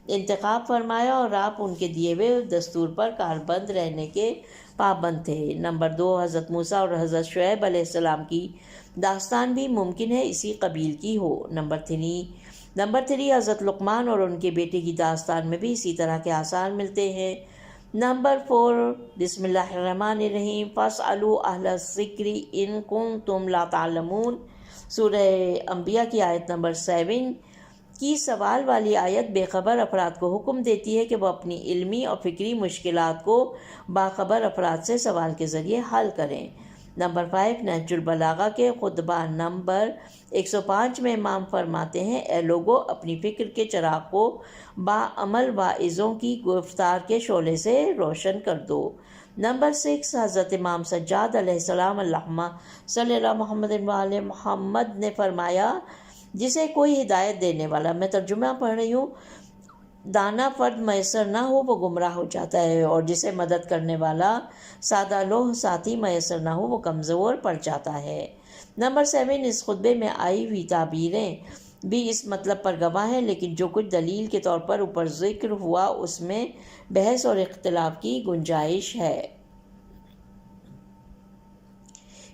Speaker 3: انتخاب فرمایا اور آپ ان کے دیے ہوئے دستور پر کاربند رہنے کے پابند تھے۔ نمبر 2، حضرت موسیٰ اور حضرت شعیب علیہ السلام کی داستان بھی ممکن ہے اسی قبیل کی ہو۔ نمبر 3، حضرت لقمان اور ان کے بیٹے کی داستان میں بھی اسی طرح کے آثار ملتے ہیں۔ نمبر 4، بسم اللہ الرحمن الرحیم، فاسألوا اہل الذکر ان کنتم لا تعلمون، سورہ انبیاء کی آیت نمبر 7 کی سوال والی آیت بے خبر افراد کو حکم دیتی ہے کہ وہ اپنی علمی اور فکری مشکلات کو باخبر افراد سے سوال کے ذریعے حل کریں۔ نمبر 5، نہج البلاغہ کے خطبہ نمبر 105 میں امام فرماتے ہیں، اے لوگو اپنی فکر کے چراغ کو باعمل واعظوں کی گفتار کے شعلے سے روشن کر دو نمبر 6، حضرت امام سجاد علیہ السلام اللہم صلی اللہ محمد وآل محمد نے فرمایا، جسے کوئی ہدایت دینے والا، میں ترجمہ پڑھ رہی ہوں، دانا فرد میسر نہ ہو وہ گمراہ ہو جاتا ہے، اور جسے مدد کرنے والا سادہ لوح ساتھی میسر نہ ہو وہ کمزور پڑ جاتا ہے۔ نمبر 7، اس خطبے میں آئی ہوئی تعبیریں بھی اس مطلب پر گواہ ہیں، لیکن جو کچھ دلیل کے طور پر اوپر ذکر ہوا اس میں بحث اور اختلاف کی گنجائش ہے،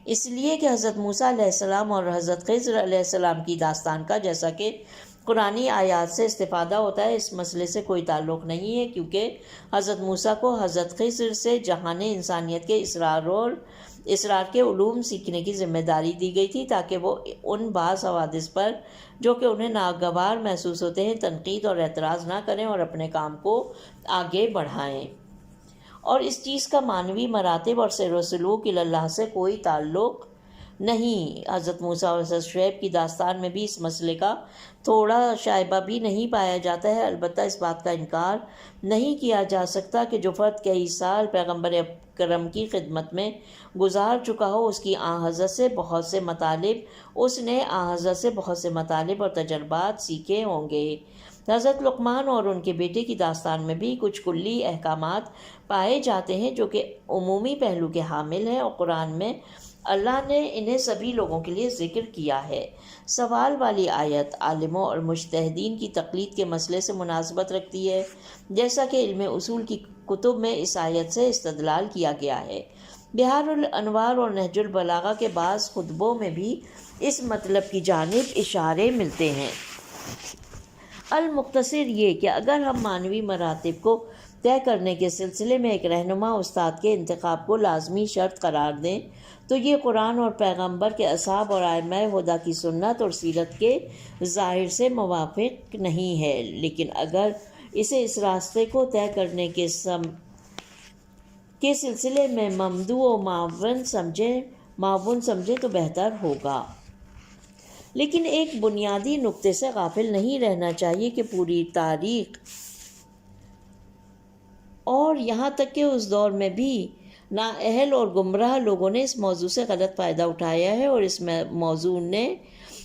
Speaker 3: اس لیے کہ حضرت موسیٰ علیہ السلام اور حضرت خضر علیہ السلام کی داستان کا جیسا کہ قرآنی آیات سے استفادہ ہوتا ہے اس مسئلے سے کوئی تعلق نہیں ہے، کیونکہ حضرت موسیٰ کو حضرت خضر سے جہان انسانیت کے اسرار کے علوم سیکھنے کی ذمہ داری دی گئی تھی، تاکہ وہ ان بعض حوادث پر جو کہ انہیں ناگوار محسوس ہوتے ہیں تنقید اور اعتراض نہ کریں اور اپنے کام کو آگے بڑھائیں، اور اس چیز کا معنوی مراتب اور سیر و سلوک اللہ سے کوئی تعلق نہیں۔ حضرت موسیٰ اور حضرت شعیب کی داستان میں بھی اس مسئلے کا تھوڑا شائبہ بھی نہیں پایا جاتا ہے۔ البتہ اس بات کا انکار نہیں کیا جا سکتا کہ جو فرد کئی سال پیغمبر اکرم کی خدمت میں گزار چکا ہو، اس نے آن حضرت سے بہت سے مطالب اور تجربات سیکھے ہوں گے۔ حضرت لقمان اور ان کے بیٹے کی داستان میں بھی کچھ کلی احکامات پائے جاتے ہیں جو کہ عمومی پہلو کے حامل ہیں، اور قرآن میں اللہ نے انہیں سبھی لوگوں کے لیے ذکر کیا ہے۔ سوال والی آیت عالموں اور مجتہدین کی تقلید کے مسئلے سے مناسبت رکھتی ہے، جیسا کہ علم اصول کی کتب میں اس آیت سے استدلال کیا گیا ہے۔ بحار الانوار اور نہج البلاغہ کے بعض خطبوں میں بھی اس مطلب کی جانب اشارے ملتے ہیں۔ المختصر یہ کہ اگر ہم معنوی مراتب کو طے کرنے کے سلسلے میں ایک رہنما استاد کے انتخاب کو لازمی شرط قرار دیں تو یہ قرآن اور پیغمبر کے اصحاب اور ائمہ ہدیٰ کی سنت اور سیرت کے ظاہر سے موافق نہیں ہے، لیکن اگر اسے اس راستے کو طے کرنے کے سلسلے میں ممدوح و معاون سمجھیں تو بہتر ہوگا۔ لیکن ایک بنیادی نقطے سے غافل نہیں رہنا چاہیے کہ پوری تاریخ اور یہاں تک کہ اس دور میں بھی نااہل اور گمراہ لوگوں نے اس موضوع سے غلط فائدہ اٹھایا ہے، اور اس موضوع نے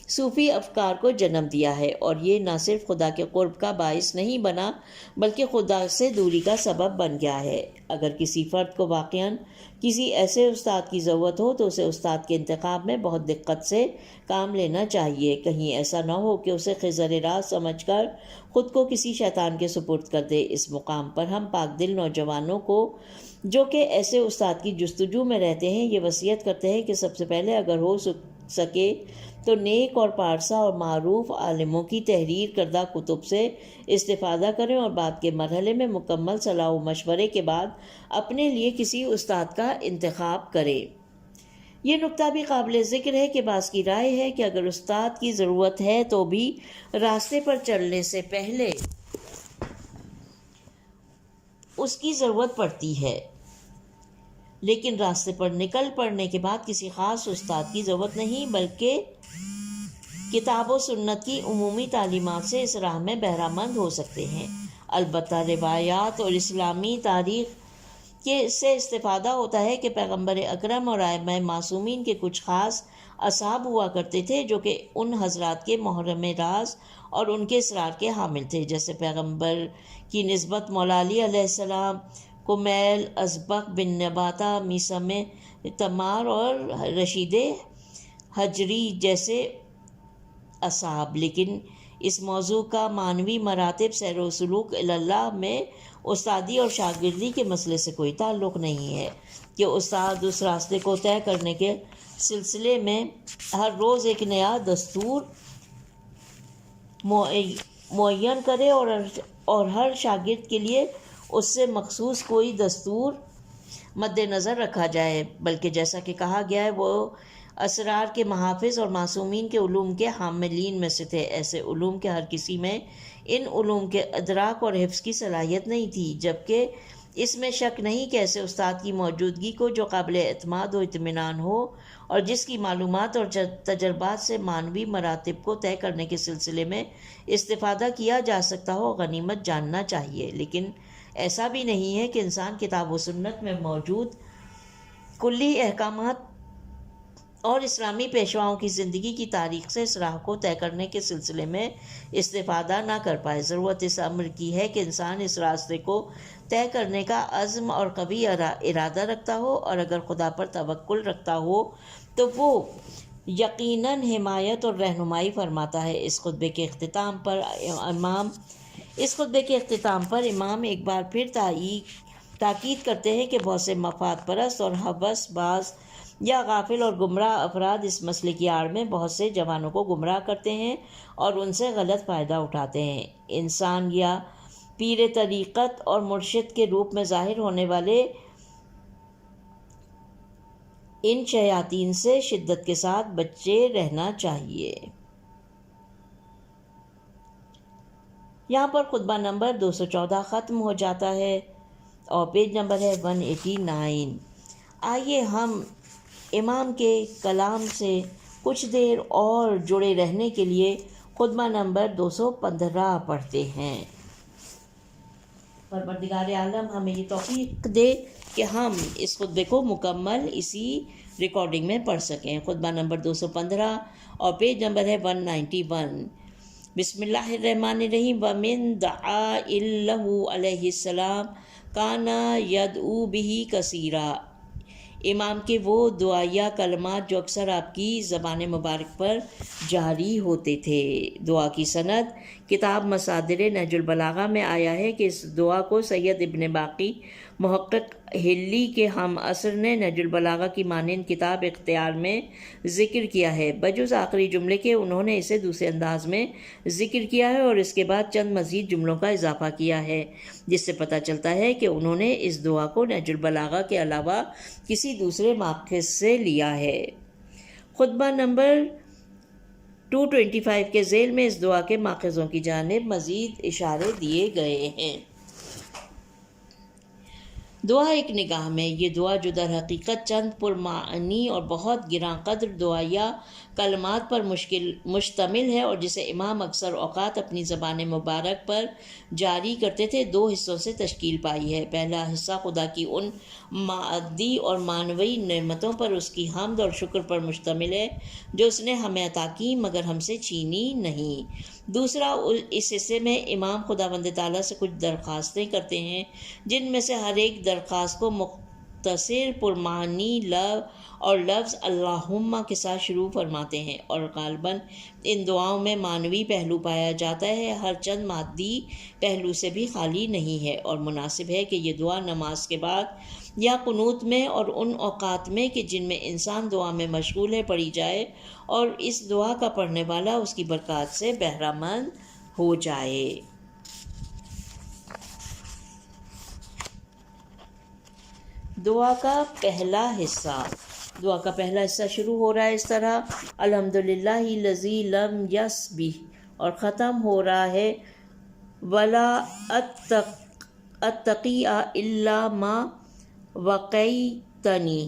Speaker 3: صوفی افکار کو جنم دیا ہے، اور یہ نہ صرف خدا کے قرب کا باعث نہیں بنا بلکہ خدا سے دوری کا سبب بن گیا ہے۔ اگر کسی فرد کو واقعاً کسی ایسے استاد کی ضرورت ہو تو اسے استاد کے انتخاب میں بہت دقت سے کام لینا چاہیے، کہیں ایسا نہ ہو کہ اسے خضر راز سمجھ کر خود کو کسی شیطان کے سپرد کر دے۔ اس مقام پر ہم پاک دل نوجوانوں کو جو کہ ایسے استاد کی جستجو میں رہتے ہیں یہ وصیت کرتے ہیں کہ سب سے پہلے اگر ہو سکے تو نیک اور پارسا اور معروف عالموں کی تحریر کردہ کتب سے استفادہ کریں، اور بعد کے مرحلے میں مکمل صلاح و مشورے کے بعد اپنے لیے کسی استاد کا انتخاب کریں۔ یہ نقطہ بھی قابل ذکر ہے کہ بعض کی رائے ہے کہ اگر استاد کی ضرورت ہے تو بھی راستے پر چلنے سے پہلے اس کی ضرورت پڑتی ہے، لیکن راستے پر نکل پڑنے کے بعد کسی خاص استاد کی ضرورت نہیں، بلکہ کتاب و سنت کی عمومی تعلیمات سے اس راہ میں بہرہ مند ہو سکتے ہیں۔ البتہ روایات اور اسلامی تاریخ سے استفادہ ہوتا ہے کہ پیغمبر اکرم اور ائمہ معصومین کے کچھ خاص اصحاب ہوا کرتے تھے جو کہ ان حضرات کے محرم راز اور ان کے اسرار کے حامل تھے، جیسے پیغمبر کی نسبت مولا علی علیہ السلام، کمیل، ازبق بن نباتہ، میثم تمار اور رشید حجری جیسے اصحاب۔ لیکن اس موضوع کا معنوی مراتب سیر و سلوک اللہ میں استادی اور شاگردی کے مسئلے سے کوئی تعلق نہیں ہے کہ استاد اس راستے کو طے کرنے کے سلسلے میں ہر روز ایک نیا دستور معین کرے اور ہر شاگرد کے لیے اس سے مخصوص کوئی دستور مد نظر رکھا جائے، بلکہ جیسا کہ کہا گیا ہے وہ اسرار کے محافظ اور معصومین کے علوم کے حاملین میں سے تھے۔ ایسے علوم کے ہر کسی میں ان علوم کے ادراک اور حفظ کی صلاحیت نہیں تھی، جبکہ اس میں شک نہیں کہ ایسے استاد کی موجودگی کو جو قابل اعتماد و اطمینان ہو اور جس کی معلومات اور تجربات سے معنوی مراتب کو طے کرنے کے سلسلے میں استفادہ کیا جا سکتا ہو، غنیمت جاننا چاہیے۔ لیکن ایسا بھی نہیں ہے کہ انسان کتاب و سنت میں موجود کلی احکامات اور اسلامی پیشواؤں کی زندگی کی تاریخ سے اس راہ کو طے کرنے کے سلسلے میں استفادہ نہ کر پائے۔ ضرورت اس امر کی ہے کہ انسان اس راستے کو طے کرنے کا عزم اور قوی ارادہ رکھتا ہو، اور اگر خدا پر توکل رکھتا ہو تو وہ یقیناً حمایت اور رہنمائی فرماتا ہے۔ اس خطبے کے اختتام پر امام ایک بار پھر تاکید کرتے ہیں کہ بہت سے مفاد پرست اور ہوس باز یا غافل اور گمراہ افراد اس مسئلے کی آڑ میں بہت سے جوانوں کو گمراہ کرتے ہیں اور ان سے غلط فائدہ اٹھاتے ہیں۔ انسان یا پیر طریقت اور مرشد کے روپ میں ظاہر ہونے والے ان شیاطین سے شدت کے ساتھ بچے رہنا چاہیے۔ یہاں پر خطبہ نمبر 214 ختم ہو جاتا ہے اور پیج نمبر ہے 189۔ آئیے ہم امام کے کلام سے کچھ دیر اور جڑے رہنے کے لیے خطبہ نمبر 215 پڑھتے ہیں۔ پروردگار عالم ہمیں یہ توفیق دے کہ ہم اس خطبے کو مکمل اسی ریکارڈنگ میں پڑھ سکیں۔ خطبہ نمبر 215 اور پیج نمبر ہے 191۔ بسم اللہ الرحمن الرحیم۔ وَمِن دَعَائِلِ لَهُ علیہ السلام کَانَ يَدْعُو بِهِ کثیرا۔ امام کے وہ دعائیہ کلمات جو اکثر آپ کی زبان مبارک پر جاری ہوتے تھے۔ دعا کی سند کتاب مصادر نہج البلاغہ میں آیا ہے کہ اس دعا کو سید ابن باقی محقق ہلی کے ہم عصر نے نہج البلاغہ کی مانند کتاب اختیار میں ذکر کیا ہے۔ بجز آخری جملے کے انہوں نے اسے دوسرے انداز میں ذکر کیا ہے اور اس کے بعد چند مزید جملوں کا اضافہ کیا ہے، جس سے پتہ چلتا ہے کہ انہوں نے اس دعا کو نہج البلاغہ کے علاوہ کسی دوسرے ماخذ سے لیا ہے۔ خطبہ نمبر 225 کے ذیل میں اس دعا کے ماخذوں کی جانب مزید اشارے دیے گئے ہیں۔ دعا ایک نگاہ میں، یہ دعا جو در حقیقت چند پرمعنی اور بہت گراں قدر دعائیہ کلمات پر مشتمل ہے اور جسے امام اکثر اوقات اپنی زبان مبارک پر جاری کرتے تھے، دو حصوں سے تشکیل پائی ہے۔ پہلا حصہ خدا کی ان مادی اور معنوی نعمتوں پر اس کی حمد اور شکر پر مشتمل ہے جو اس نے ہمیں عطا کی مگر ہم سے چھینی نہیں۔ دوسرا، اس حصے میں امام خداوند تعالیٰ سے کچھ درخواستیں کرتے ہیں جن میں سے ہر ایک درخواست کو مختصر پرمعنی اور لفظ اللہم کے ساتھ شروع فرماتے ہیں، اور غالباً ان دعاؤں میں معنوی پہلو پایا جاتا ہے، ہر چند مادی پہلو سے بھی خالی نہیں ہے، اور مناسب ہے کہ یہ دعا نماز کے بعد یا قنوت میں اور ان اوقات میں کہ جن میں انسان دعا میں مشغول ہے پڑھی جائے اور اس دعا کا پڑھنے والا اس کی برکات سے بہرہ مند ہو جائے۔ دعا کا پہلا حصہ شروع ہو رہا ہے اس طرح: الحمدللہ الذی لم یسبح، اور ختم ہو رہا ہے ولا اتقی الا ما وقیتنی۔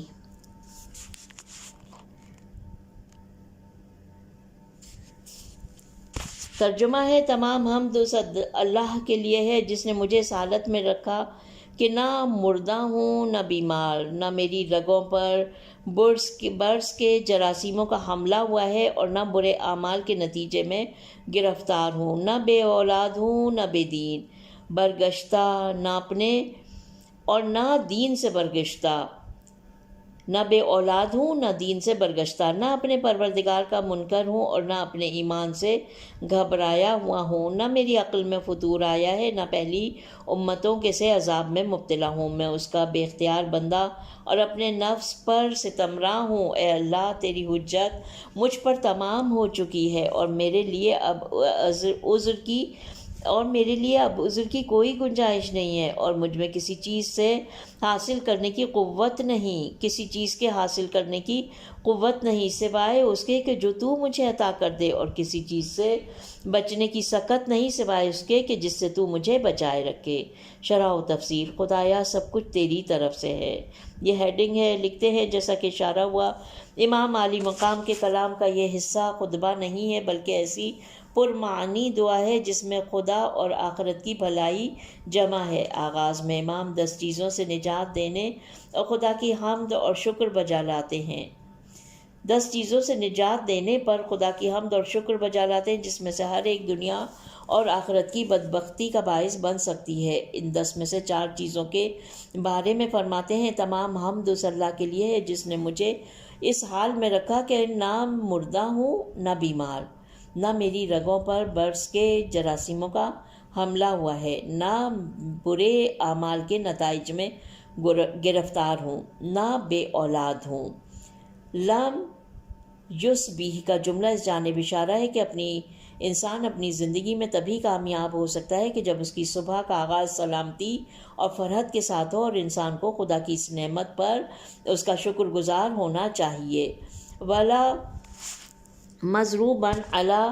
Speaker 3: ترجمہ ہے: تمام حمد اس اللہ کے لیے ہے جس نے مجھے اس حالت میں رکھا کہ نہ مردہ ہوں نہ بیمار، نہ میری رگوں پر برص کے جراثیموں کا حملہ ہوا ہے اور نہ برے اعمال کے نتیجے میں گرفتار ہوں، نہ بے اولاد ہوں نہ بے دین، برگشتہ نہ اپنے اور نہ دین سے برگشتہ، نہ بے اولاد ہوں نہ دین سے برگشتہ، نہ اپنے پروردگار کا منکر ہوں اور نہ اپنے ایمان سے گھبرایا ہوا ہوں، نہ میری عقل میں فتور آیا ہے نہ پہلی امتوں کے سے عذاب میں مبتلا ہوں۔ میں اس کا بے اختیار بندہ اور اپنے نفس پر ستمراں ہوں۔ اے اللہ، تیری حجت مجھ پر تمام ہو چکی ہے اور میرے لیے اب عذر کی کوئی گنجائش نہیں ہے، اور مجھ میں کسی چیز کے حاصل کرنے کی قوت نہیں سوائے اس کے کہ جو تو مجھے عطا کر دے، اور کسی چیز سے بچنے کی سکت نہیں سوائے اس کے کہ جس سے تو مجھے بچائے رکھے۔ شرح و تفسیر: خدایا سب کچھ تیری طرف سے ہے۔ یہ ہیڈنگ ہے۔ لکھتے ہیں جیسا کہ اشارہ ہوا، امام عالی مقام کے کلام کا یہ حصہ خطبہ نہیں ہے بلکہ ایسی پرمعنی دعا ہے جس میں خدا اور آخرت کی بھلائی جمع ہے۔ آغاز میں امام 10 چیزوں سے نجات دینے اور خدا کی حمد اور شکر بجا لاتے ہیں۔ 10 چیزوں سے نجات دینے پر خدا کی حمد اور شکر بجا لاتے ہیں، جس میں سے ہر ایک دنیا اور آخرت کی بدبختی کا باعث بن سکتی ہے۔ ان 10 میں سے 4 چیزوں کے بارے میں فرماتے ہیں: تمام حمد اس اللہ کے لیے ہے جس نے مجھے اس حال میں رکھا کہ نہ مردہ ہوں نہ بیمار، نہ میری رگوں پر برس کے جراثیموں کا حملہ ہوا ہے، نہ برے اعمال کے نتائج میں گرفتار ہوں، نہ بے اولاد ہوں۔ لم یصبح کا جملہ اس جانب اشارہ ہے کہ انسان اپنی زندگی میں تبھی کامیاب ہو سکتا ہے کہ جب اس کی صبح کا آغاز سلامتی اور فرحت کے ساتھ ہو، اور انسان کو خدا کی اس نعمت پر اس کا شکر گزار ہونا چاہیے۔ ولا مضروباً علی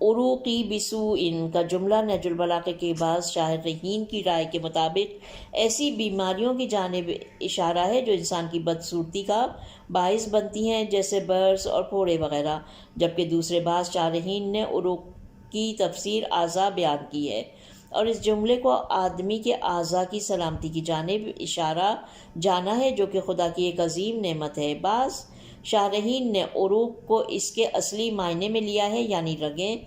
Speaker 3: عروقی بسوء کا جملہ نہج البلاغہ کے بعض شارحین کی رائے کے مطابق ایسی بیماریوں کی جانب اشارہ ہے جو انسان کی بدصورتی کا باعث بنتی ہیں، جیسے برس اور پھوڑے وغیرہ، جبکہ دوسرے بعض شارحین نے عروق کی تفسیر اعضاء بیان کی ہے اور اس جملے کو آدمی کے اعضاء کی سلامتی کی جانب اشارہ جانا ہے، جو کہ خدا کی ایک عظیم نعمت ہے۔ بعض شارحین نے عروق کو اس کے اصلی معنی میں لیا ہے، یعنی رگیں،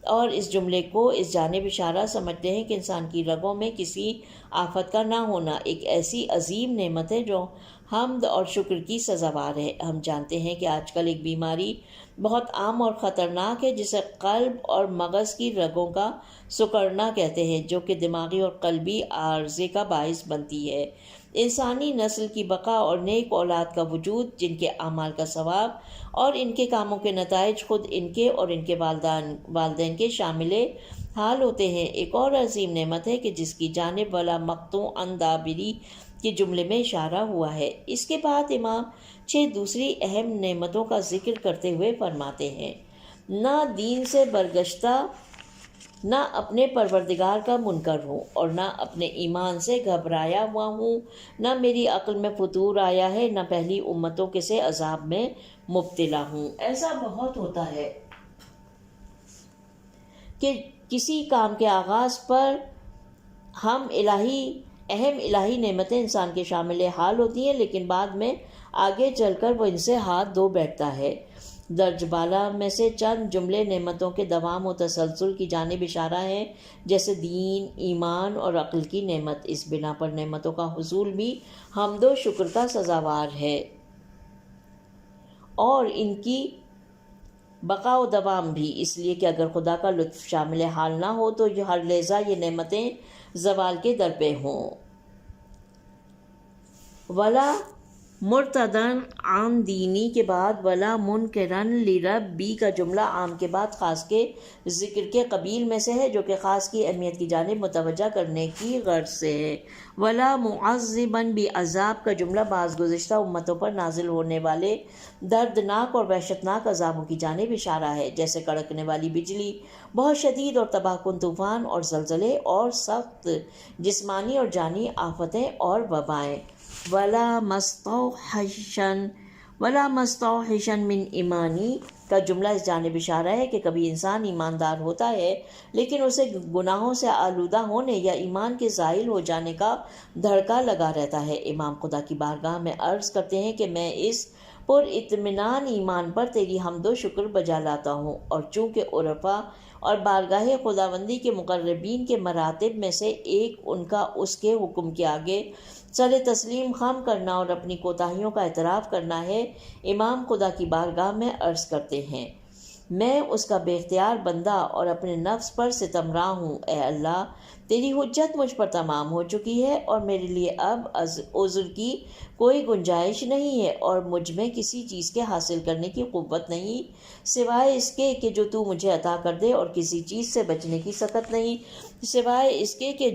Speaker 3: اور اس جملے کو اس جانب اشارہ سمجھتے ہیں کہ انسان کی رگوں میں کسی آفت کا نہ ہونا ایک ایسی عظیم نعمت ہے جو حمد اور شکر کی سزاوار ہے۔ ہم جانتے ہیں کہ آج کل ایک بیماری بہت عام اور خطرناک ہے جسے قلب اور مغز کی رگوں کا سکڑنا کہتے ہیں، جو کہ دماغی اور قلبی عارضے کا باعث بنتی ہے۔ انسانی نسل کی بقا اور نیک اولاد کا وجود، جن کے اعمال کا ثواب اور ان کے کاموں کے نتائج خود ان کے اور ان کے والدین کے شامل حال ہوتے ہیں، ایک اور عظیم نعمت ہے کہ جس کی جانب ولا مقطوعاً دابری کے جملے میں اشارہ ہوا ہے۔ اس کے بعد امام 6 دوسری اہم نعمتوں کا ذکر کرتے ہوئے فرماتے ہیں: نہ دین سے برگشتہ، نہ اپنے پروردگار کا منکر ہوں، اور نہ اپنے ایمان سے گھبرایا ہوا ہوں، نہ میری عقل میں فتور آیا ہے، نہ پہلی امتوں کے سے عذاب میں مبتلا ہوں۔ ایسا بہت ہوتا ہے کہ کسی کام کے آغاز پر اہم الہی نعمتیں انسان کے شامل حال ہوتی ہیں، لیکن بعد میں آگے چل کر وہ ان سے ہاتھ دھو بیٹھتا ہے۔ درج بالا میں سے چند جملے نعمتوں کے دوام و تسلسل کی جانب اشارہ ہیں، جیسے دین، ایمان اور عقل کی نعمت۔ اس بنا پر نعمتوں کا حصول بھی حمد و شکر کا سزاوار ہے، اور ان کی بقا و دوام بھی، اس لیے کہ اگر خدا کا لطف شامل حال نہ ہو تو ہر لحظہ یہ نعمتیں زوال کے در پہ ہوں۔ ولا مرتدن عن دینی کے بعد ولا منکرن لربی کا جملہ عام کے بعد خاص کے ذکر کے قبیل میں سے ہے، جو کہ خاص کی اہمیت کی جانب متوجہ کرنے کی غرض سے ہے۔ ولا معذبن بعذاب کا جملہ بعض گزشتہ امتوں پر نازل ہونے والے دردناک اور وحشتناک عذابوں کی جانب اشارہ ہے، جیسے کڑکنے والی بجلی، بہت شدید اور تباہ کن طوفان اور زلزلے، اور سخت جسمانی اور جانی آفتیں اور وبائیں۔ ولا مستوحشن من ایمانی کا جملہ اس جانب اشارہ ہے کہ کبھی انسان ایماندار ہوتا ہے لیکن اسے گناہوں سے آلودہ ہونے یا ایمان کے زائل ہو جانے کا دھڑکا لگا رہتا ہے۔ امام خدا کی بارگاہ میں عرض کرتے ہیں کہ میں اس پر اطمینان ایمان پر تیری حمد و شکر بجا لاتا ہوں، اور چونکہ عرفا اور بارگاہ خداوندی کے مقربین کے مراتب میں سے ایک ان کا اس کے حکم کے آگے سر تسلیم خم کرنا اور اپنی کوتاہیوں کا اعتراف کرنا ہے، امام خدا کی بارگاہ میں عرض کرتے ہیں: میں اس کا بے اختیار بندہ اور اپنے نفس پر ستمراں ہوں۔ اے اللہ، تیری حجت مجھ پر تمام ہو چکی ہے اور میرے لیے اب عذر کی کوئی گنجائش نہیں ہے، اور مجھ میں کسی چیز کے حاصل کرنے کی قوت نہیں سوائے اس کے کہ جو تو مجھے عطا کر دے، اور کسی چیز سے بچنے کی سکت نہیں سوائے اس کے کہ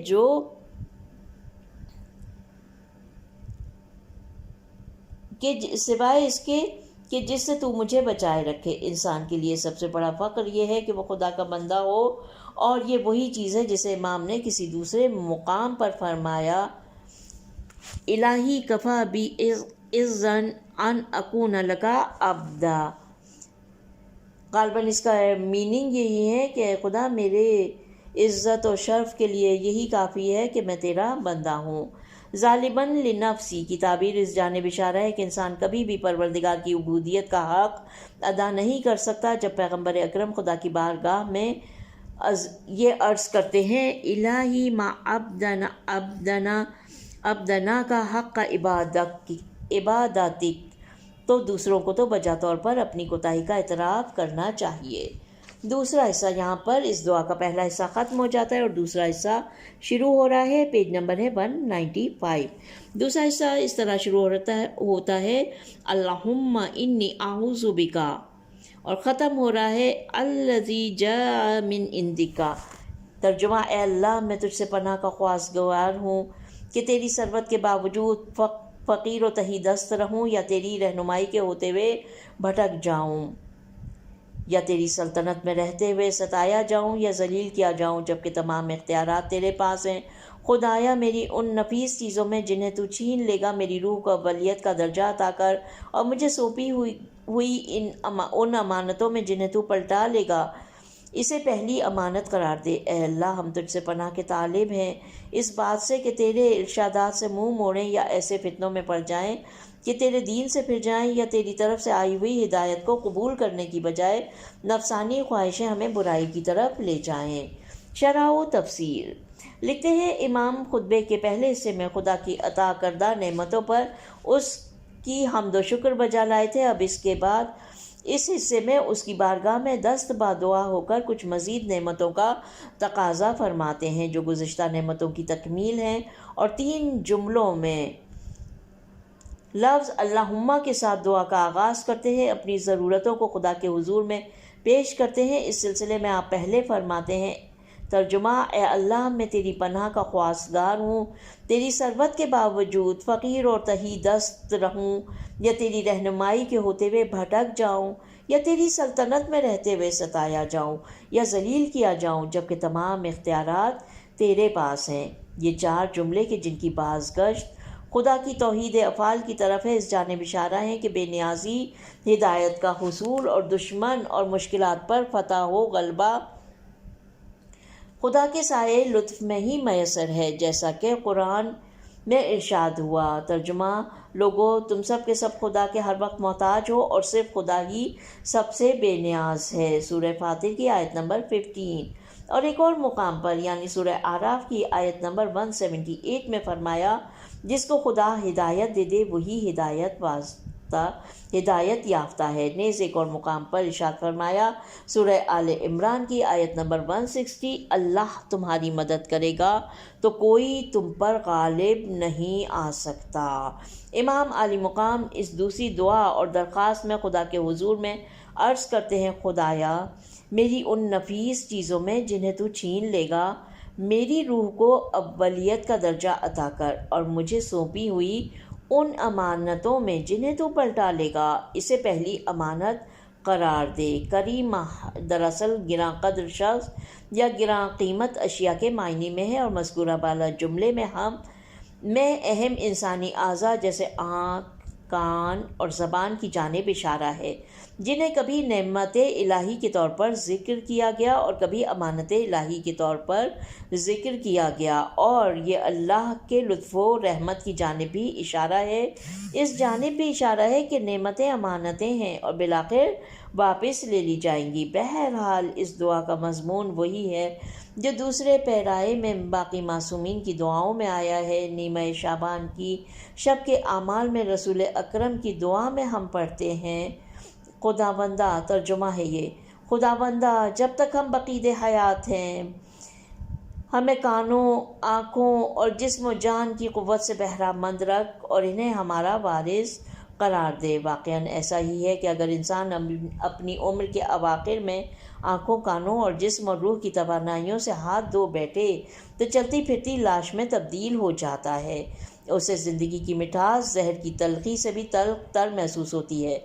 Speaker 3: کہ سوائے اس کے کہ جس سے تو مجھے بچائے رکھے۔ انسان کے لیے سب سے بڑا فخر یہ ہے کہ وہ خدا کا بندہ ہو، اور یہ وہی چیز ہے جسے امام نے کسی دوسرے مقام پر فرمایا، الہی کفا بی اذن ان اکون لکا عبدا۔ غالباً اس کا میننگ یہی ہے کہ اے خدا، میرے عزت و شرف کے لیے یہی کافی ہے کہ میں تیرا بندہ ہوں۔ ظالباً لنفسی کی تعبیر اس جانب اشارہ ہے کہ انسان کبھی بھی پروردگار کی عبودیت کا حق ادا نہیں کر سکتا۔ جب پیغمبر اکرم خدا کی بارگاہ میں یہ عرض کرتے ہیں، الہی ما عبدنا کا حق کا عبادتک، تو دوسروں کو تو بجا طور پر اپنی کوتاہی کا اعتراف کرنا چاہیے۔ دوسرا حصہ یہاں پر اس دعا کا پہلا حصہ ختم ہو جاتا ہے اور دوسرا حصہ شروع ہو رہا ہے۔ پیج نمبر ہے 195۔ دوسرا حصہ اس طرح شروع ہوتا ہے اللہم انی اعوذ بکا، اور ختم ہو رہا ہے الذی جاء من عندک۔ ترجمہ، اے اللہ، میں تجھ سے پناہ کا خواستگار ہوں کہ تیری ثروت کے باوجود فقیر و تہی دست رہوں، یا تیری رہنمائی کے ہوتے ہوئے بھٹک جاؤں، یا تیری سلطنت میں رہتے ہوئے ستایا جاؤں یا ذلیل کیا جاؤں، جبکہ تمام اختیارات تیرے پاس ہیں۔ خدایا، میری ان نفیس چیزوں میں جنہیں تو چھین لے گا میری روح کو اولیت کا درجہ عطا کر، اور مجھے سونپی ہوئی ان امانتوں میں جنہیں تو پلٹا لے گا اسے پہلی امانت قرار دے۔ اے اللہ، ہم تجھ سے پناہ کے طالب ہیں اس بات سے کہ تیرے ارشادات سے منہ موڑیں یا ایسے فتنوں میں پڑ جائیں کہ تیرے دین سے پھر جائیں، یا تیری طرف سے آئی ہوئی ہدایت کو قبول کرنے کی بجائے نفسانی خواہشیں ہمیں برائی کی طرف لے جائیں۔ شرح و تفسیر لکھتے ہیں، امام خطبے کے پہلے حصے میں خدا کی عطا کردہ نعمتوں پر اس کی حمد و شکر بجا لائے تھے۔ اب اس کے بعد اس حصے میں اس کی بارگاہ میں دست بادعا ہو کر کچھ مزید نعمتوں کا تقاضا فرماتے ہیں جو گزشتہ نعمتوں کی تکمیل ہیں، اور 3 جملوں میں لفظ اللہم کے ساتھ دعا کا آغاز کرتے ہیں، اپنی ضرورتوں کو خدا کے حضور میں پیش کرتے ہیں۔ اس سلسلے میں آپ پہلے فرماتے ہیں، ترجمہ، اے اللہ، میں تیری پناہ کا خواستگار ہوں، تیری ثروت کے باوجود فقیر اور تہی دست رہوں، یا تیری رہنمائی کے ہوتے ہوئے بھٹک جاؤں، یا تیری سلطنت میں رہتے ہوئے ستایا جاؤں یا ذلیل کیا جاؤں، جبکہ تمام اختیارات تیرے پاس ہیں۔ یہ 4 جملے کہ جن کی بازگشت خدا کی توحید افعال کی طرف ہے، اس جانب اشارہ ہے کہ بے نیازی ہدایت کا حصول اور دشمن اور مشکلات پر فتح و غلبہ خدا کے سائے لطف میں ہی میسر ہے، جیسا کہ قرآن میں ارشاد ہوا۔ ترجمہ، لوگو، تم سب کے سب خدا کے ہر وقت محتاج ہو اور صرف خدا ہی سب سے بے نیاز ہے۔ سورہ فاطر کی آیت نمبر 15۔ اور ایک اور مقام پر یعنی سورہ اعراف کی آیت نمبر 178 میں فرمایا، جس کو خدا ہدایت دے دے وہی ہدایت یافتہ ہے۔ نیز ایک اور مقام پر ارشاد فرمایا، سورہ آل عمران کی آیت نمبر 160، اللہ تمہاری مدد کرے گا تو کوئی تم پر غالب نہیں آ سکتا۔ امام علی مقام اس دوسری دعا اور درخواست میں خدا کے حضور میں عرض کرتے ہیں، خدایا، میری ان نفیس چیزوں میں جنہیں تو چھین لے گا میری روح کو اولیت کا درجہ عطا کر، اور مجھے سونپی ہوئی ان امانتوں میں جنہیں تو پلٹا لے گا اسے پہلی امانت قرار دے۔ کریم دراصل گراں قدر شخص یا گراں قیمت اشیاء کے معنی میں ہے، اور مذکورہ بالا جملے میں اہم انسانی اعضاء جیسے آنکھ، کان اور زبان کی جانب اشارہ ہے، جنہیں کبھی نعمت الہی کے طور پر ذکر کیا گیا اور کبھی امانت الہی کے طور پر ذکر کیا گیا، اور یہ اللہ کے لطف و رحمت کی جانب بھی اشارہ ہے۔ اس جانب بھی اشارہ ہے کہ نعمتیں امانتیں ہیں اور بالآخر واپس لے لی جائیں گی۔ بہرحال اس دعا کا مضمون وہی ہے جو دوسرے پیرائے میں باقی معصومین کی دعاؤں میں آیا ہے۔ نیمہ شعبان کی شب کے اعمال میں رسول اکرم کی دعا میں ہم پڑھتے ہیں، خداوندہ، ترجمہ ہے یہ، خداوندہ، جب تک ہم بقید حیات ہیں ہمیں کانوں، آنکھوں اور جسم و جان کی قوت سے بہرہ مند رکھ اور انہیں ہمارا وارث قرار دے۔ واقعاً ایسا ہی ہے کہ اگر انسان اپنی عمر کے اواخر میں آنکھوں، کانوں اور جسم اور روح کی توانائیوں سے ہاتھ دھو بیٹھے تو چلتی پھرتی لاش میں تبدیل ہو جاتا ہے۔ اسے زندگی کی مٹھاس زہر کی تلخی سے بھی تلخ تر محسوس ہوتی ہے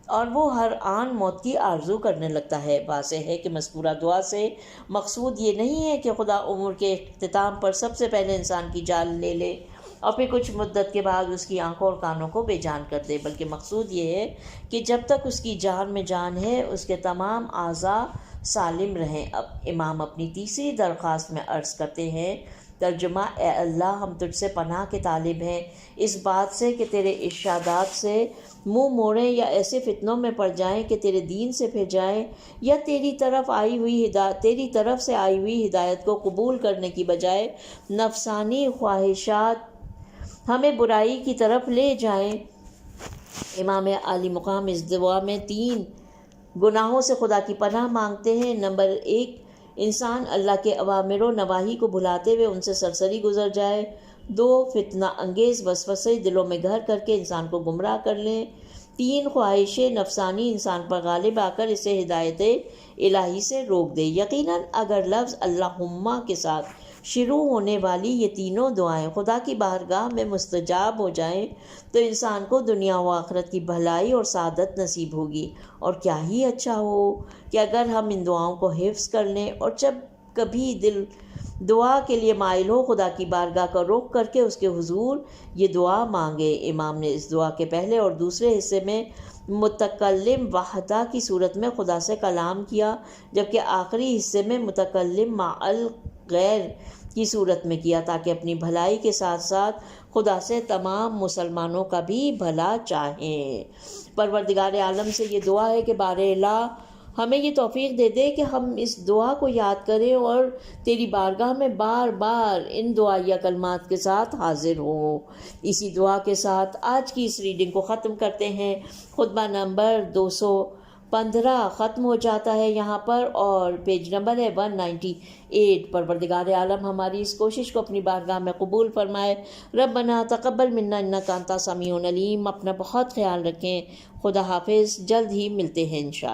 Speaker 3: اور وہ ہر آن موت کی آرزو کرنے لگتا ہے۔ واضح ہے کہ مذکورہ دعا سے مقصود یہ نہیں ہے کہ خدا عمر کے اختتام پر سب سے پہلے انسان کی جان لے لے اور پھر کچھ مدت کے بعد اس کی آنکھوں اور کانوں کو بے جان کر دے، بلکہ مقصود یہ ہے کہ جب تک اس کی جان میں جان ہے اس کے تمام اعضاء سالم رہیں۔ اب امام اپنی تیسری درخواست میں عرض کرتے ہیں، ترجمہ: اے اللہ، ہم تجھ سے پناہ کے طالب ہیں اس بات سے کہ تیرے ارشادات سے منہ موڑیں یا ایسے فتنوں میں پڑ جائیں کہ تیرے دین سے پھر جائیں، یا تیری طرف سے آئی ہوئی ہدایت کو قبول کرنے کی بجائے نفسانی خواہشات ہمیں برائی کی طرف لے جائیں۔ امام عالی مقام اس دعا میں 3 گناہوں سے خدا کی پناہ مانگتے ہیں۔ نمبر 1، انسان اللہ کے اوامر و نواہی کو بھلاتے ہوئے ان سے سرسری گزر جائے۔ 2، فتنہ انگیز وسوسے دلوں میں گھر کر کے انسان کو گمراہ کر لیں۔ 3، خواہش نفسانی انسان پر غالب آ کر اسے ہدایت الہی سے روک دے۔ یقیناً اگر لفظ اللہم کے ساتھ شروع ہونے والی یہ تینوں دعائیں خدا کی بارگاہ میں مستجاب ہو جائیں تو انسان کو دنیا و آخرت کی بھلائی اور سعادت نصیب ہوگی، اور کیا ہی اچھا ہو کہ اگر ہم ان دعاؤں کو حفظ کر لیں اور جب کبھی دل دعا کے لیے مائل ہو خدا کی بارگاہ کا رخ کر کے اس کے حضور یہ دعا مانگے۔ امام نے اس دعا کے پہلے اور دوسرے حصے میں متکلم وحدہ کی صورت میں خدا سے کلام کیا، جبکہ آخری حصے میں متکلم مع الغیر کی صورت میں کیا، تاکہ اپنی بھلائی کے ساتھ ساتھ خدا سے تمام مسلمانوں کا بھی بھلا چاہیں۔ پروردگار عالم سے یہ دعا ہے کہ بار الہ ہمیں یہ توفیق دے دے کہ ہم اس دعا کو یاد کریں اور تیری بارگاہ میں بار بار ان دعائیہ کلمات کے ساتھ حاضر ہوں۔ اسی دعا کے ساتھ آج کی اس ریڈنگ کو ختم کرتے ہیں۔ خطبہ نمبر 215 ختم ہو جاتا ہے یہاں پر، اور پیج نمبر ہے 198۔ پروردگار عالم ہماری اس کوشش کو اپنی بارگاہ میں قبول فرمائے۔ ربنا تقبل منا انک انت السمیع العلیم۔ اپنا بہت خیال رکھیں۔ خدا حافظ، جلد ہی ملتے ہیں انشاءاللہ۔